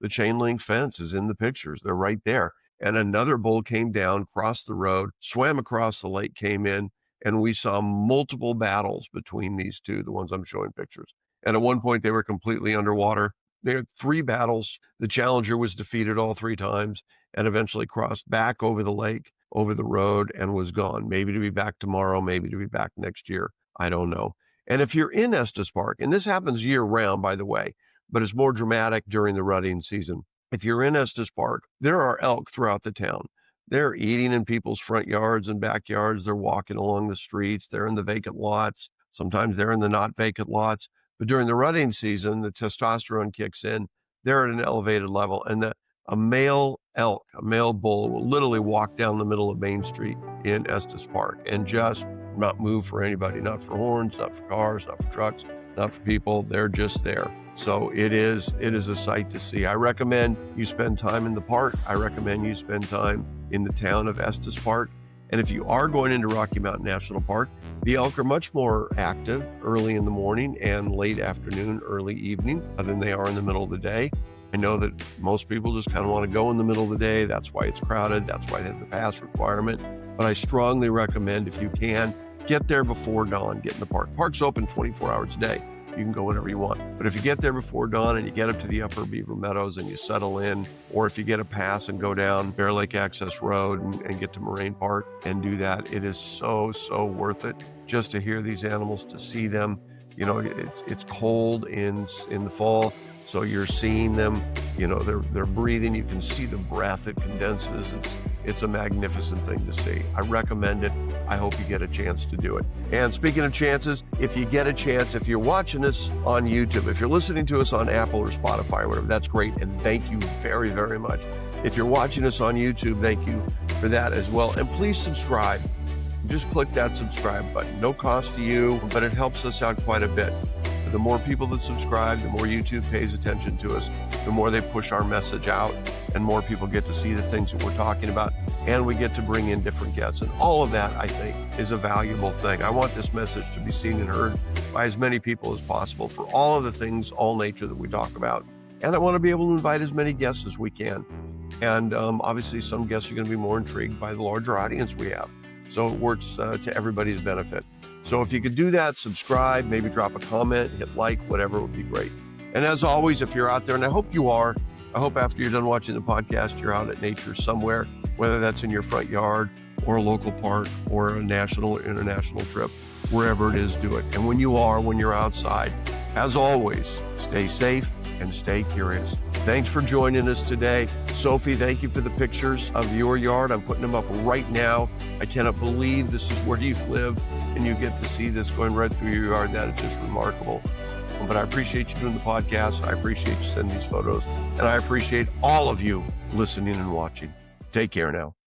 chain link fence is in the pictures. They're right there. And another bull came down, crossed the road, swam across the lake, came in, and we saw multiple battles between these two, the ones I'm showing pictures. And at one point, they were completely underwater. There had 3 battles. The challenger was defeated all 3 times and eventually crossed back over the lake, over the road, and was gone. Maybe to be back tomorrow, maybe to be back next year. I don't know. And if you're in Estes Park, and this happens year round, by the way, but it's more dramatic during the rutting season. If you're in Estes Park, there are elk throughout the town. They're eating in people's front yards and backyards. They're walking along the streets. They're in the vacant lots. Sometimes they're in the not vacant lots. But during the rutting season, the testosterone kicks in. They're at an elevated level. And a male elk, a male bull, will literally walk down the middle of Main Street in Estes Park and just not move for anybody, not for horns, not for cars, not for trucks, not for people. They're just there. So it is a sight to see. I recommend you spend time in the park. I recommend you spend time in the town of Estes Park. And if you are going into Rocky Mountain National Park, the elk are much more active early in the morning and late afternoon, early evening than they are in the middle of the day. I know that most people just kind of want to go in the middle of the day. That's why it's crowded. That's why they have the pass requirement. But I strongly recommend, if you can, get there before dawn, get in the park. Park's open 24 hours a day. You can go whenever you want. But if you get there before dawn and you get up to the upper Beaver Meadows and you settle in, or if you get a pass and go down Bear Lake Access Road and get to Moraine Park and do that, it is so, so worth it just to hear these animals, to see them. You know, it's cold in the fall, so you're seeing them, you know, they're breathing. You can see the breath, it condenses. It's a magnificent thing to see. I recommend it. I hope you get a chance to do it. And speaking of chances, if you get a chance, if you're watching us on YouTube, if you're listening to us on Apple or Spotify or whatever, that's great. And thank you very, very much. If you're watching us on YouTube, thank you for that as well. And please subscribe. Just click that subscribe button. No cost to you, but it helps us out quite a bit. The more people that subscribe, the more YouTube pays attention to us, the more they push our message out, and more people get to see the things that we're talking about, and we get to bring in different guests. And all of that, I think, is a valuable thing. I want this message to be seen and heard by as many people as possible for all of the things, all nature that we talk about. And I want to be able to invite as many guests as we can. And obviously, some guests are going to be more intrigued by the larger audience we have. So it works to everybody's benefit. So if you could do that, subscribe, maybe drop a comment, hit like, whatever would be great. And as always, if you're out there, and I hope you are, I hope after you're done watching the podcast, you're out at nature somewhere, whether that's in your front yard or a local park or a national or international trip, wherever it is, do it. And when you're outside, as always, stay safe and stay curious. Thanks for joining us today. Sophie, thank you for the pictures of your yard. I'm putting them up right now. I cannot believe this is where you live and you get to see this going right through your yard. That is just remarkable. But I appreciate you doing the podcast. I appreciate you sending these photos. And I appreciate all of you listening and watching. Take care now.